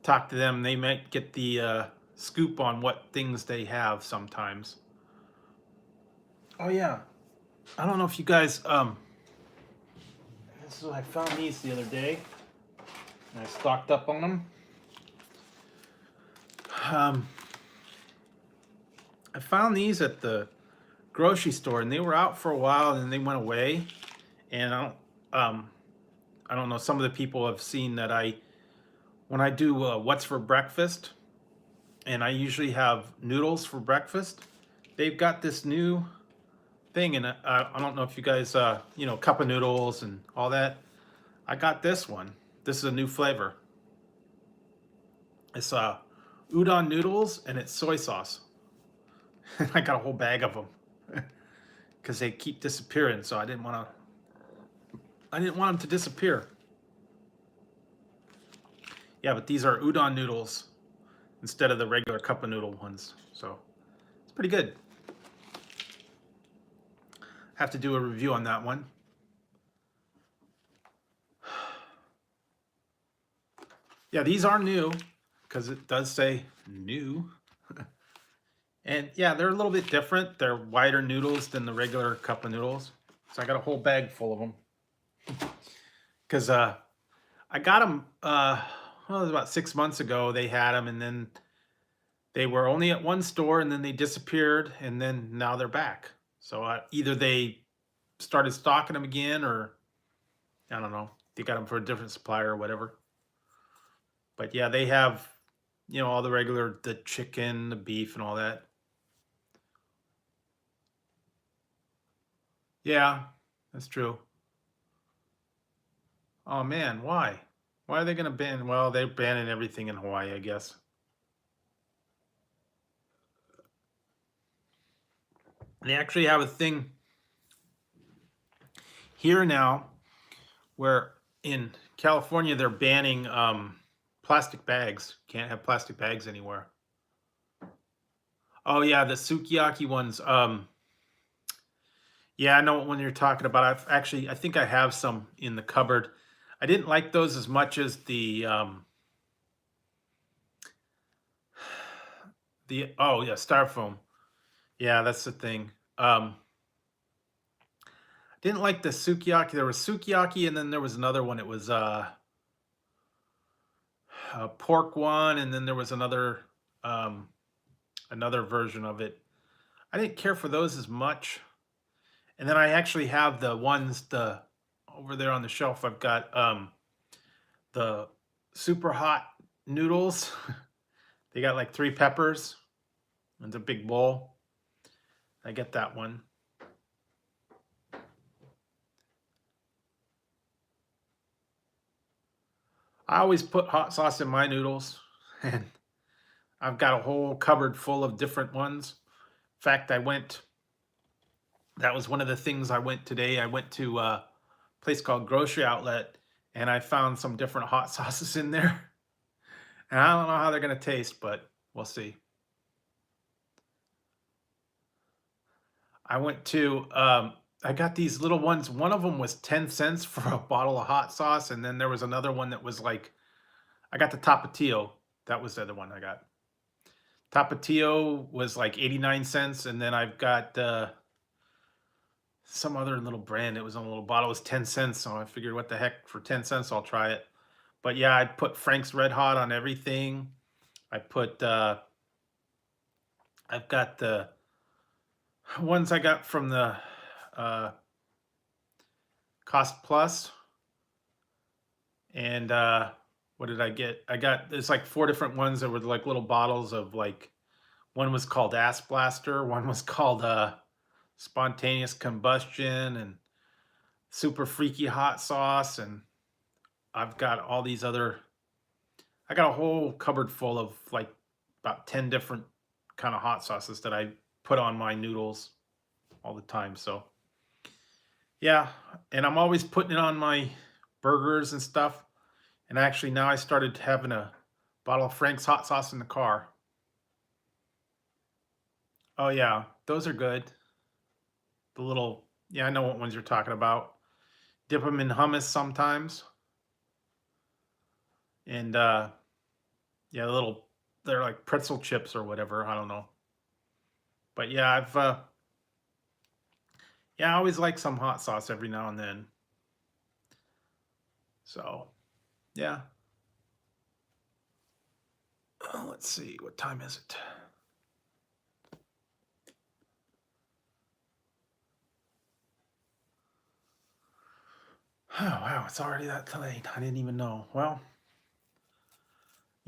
talk to them. They might get the scoop on what things they have sometimes. Oh yeah, I don't know if you guys this is I found these the other day, and I stocked up on them. I found these at the grocery store, and they were out for a while, and then they went away. And I don't know. Some of the people have seen that I when I do what's for breakfast, and I usually have noodles for breakfast, they've got this new thing, and I don't know if you guys, cup of noodles and all that. I got this one. This is a new flavor. It's udon noodles and it's soy sauce. I got a whole bag of them because they keep disappearing, so I didn't want to. I didn't want them to disappear. Yeah, but these are udon noodles instead of the regular cup of noodle ones, so it's pretty good. Have to do a review on that one. Yeah, these are new because it does say new. And yeah, they're a little bit different. They're wider noodles than the regular cup of noodles. So I got a whole bag full of them. Because I got them, well, it was about 6 months ago. They had them, and then they were only at one store, and then they disappeared, and then now they're back. So either they started stocking them again, or I don't know. They got them for a different supplier or whatever. But yeah, they have, all the regular, the chicken, the beef, and all that. Yeah, that's true. Oh man, why? Why are they gonna ban? Well, they're banning everything in Hawaii, I guess. They actually have a thing here now where in California they're banning plastic bags. Can't have plastic bags anywhere. Oh yeah, the sukiyaki ones. Yeah, I know what one you're talking about. I think I have some in the cupboard. I didn't like those as much as the oh yeah, styrofoam. Yeah, that's the thing. Didn't like the sukiyaki. There was sukiyaki, and then there was another one. It was a pork one, and then there was um, another version of it. I didn't care for those as much. And then I actually have the ones the over there on the shelf. I've got the super hot noodles. They got like 3 peppers. It's a big bowl. I get that one. I always put hot sauce in my noodles, and I've got a whole cupboard full of different ones. In fact, that was one of the things I went today. I went to a place called Grocery Outlet, and I found some different hot sauces in there. And I don't know how they're going to taste, but we'll see. I got these little ones. One of them was 10 cents for a bottle of hot sauce. And then there was another one that was like, I got the Tapatio. That was the other one I got. Tapatio was like 89 cents. And then I've got some other little brand. It was on a little bottle. It was 10 cents. So I figured, what the heck, for 10 cents, I'll try it. But yeah, I put Frank's Red Hot on everything. I've got the ones I got from the uh, Cost Plus. And what did I get? There's like 4 different ones that were like little bottles of like, one was called Ass Blaster, one was called Spontaneous Combustion, and Super Freaky Hot Sauce. And I've got all these other, I got a whole cupboard full of like about 10 different kind of hot sauces that I put on my noodles all the time. So yeah, and I'm always putting it on my burgers and stuff. And actually now I started having a bottle of Frank's hot sauce in the car. Oh yeah, those are good. The little, yeah, I know what ones you're talking about. Dip them in hummus sometimes. And yeah, they're like pretzel chips or whatever, I don't know. But yeah, I always like some hot sauce every now and then. So, yeah. Let's see, what time is it? Oh, wow, it's already that late. I didn't even know. Well,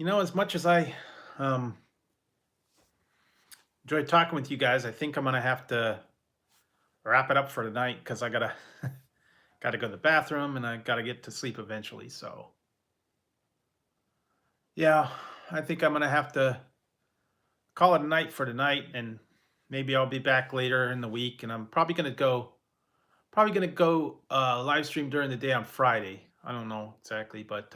As much as I um, enjoyed talking with you guys, I think I'm gonna have to wrap it up for tonight because I gotta gotta go to the bathroom and I gotta get to sleep eventually. So yeah, I think I'm gonna have to call it a night for tonight, and maybe I'll be back later in the week. And I'm probably gonna go live stream during the day on Friday. I don't know exactly, but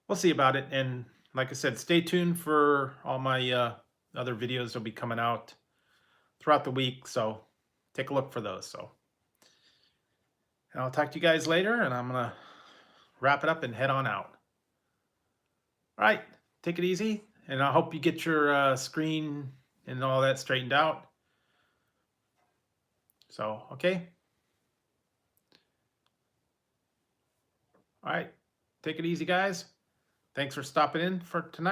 we'll see about it. And like I said, stay tuned for all my other videos that'll be coming out throughout the week. So take a look for those. So and I'll talk to you guys later, and I'm gonna wrap it up and head on out. All right, take it easy, and I hope you get your screen and all that straightened out. So okay, all right, take it easy, guys. Thanks for stopping in for tonight.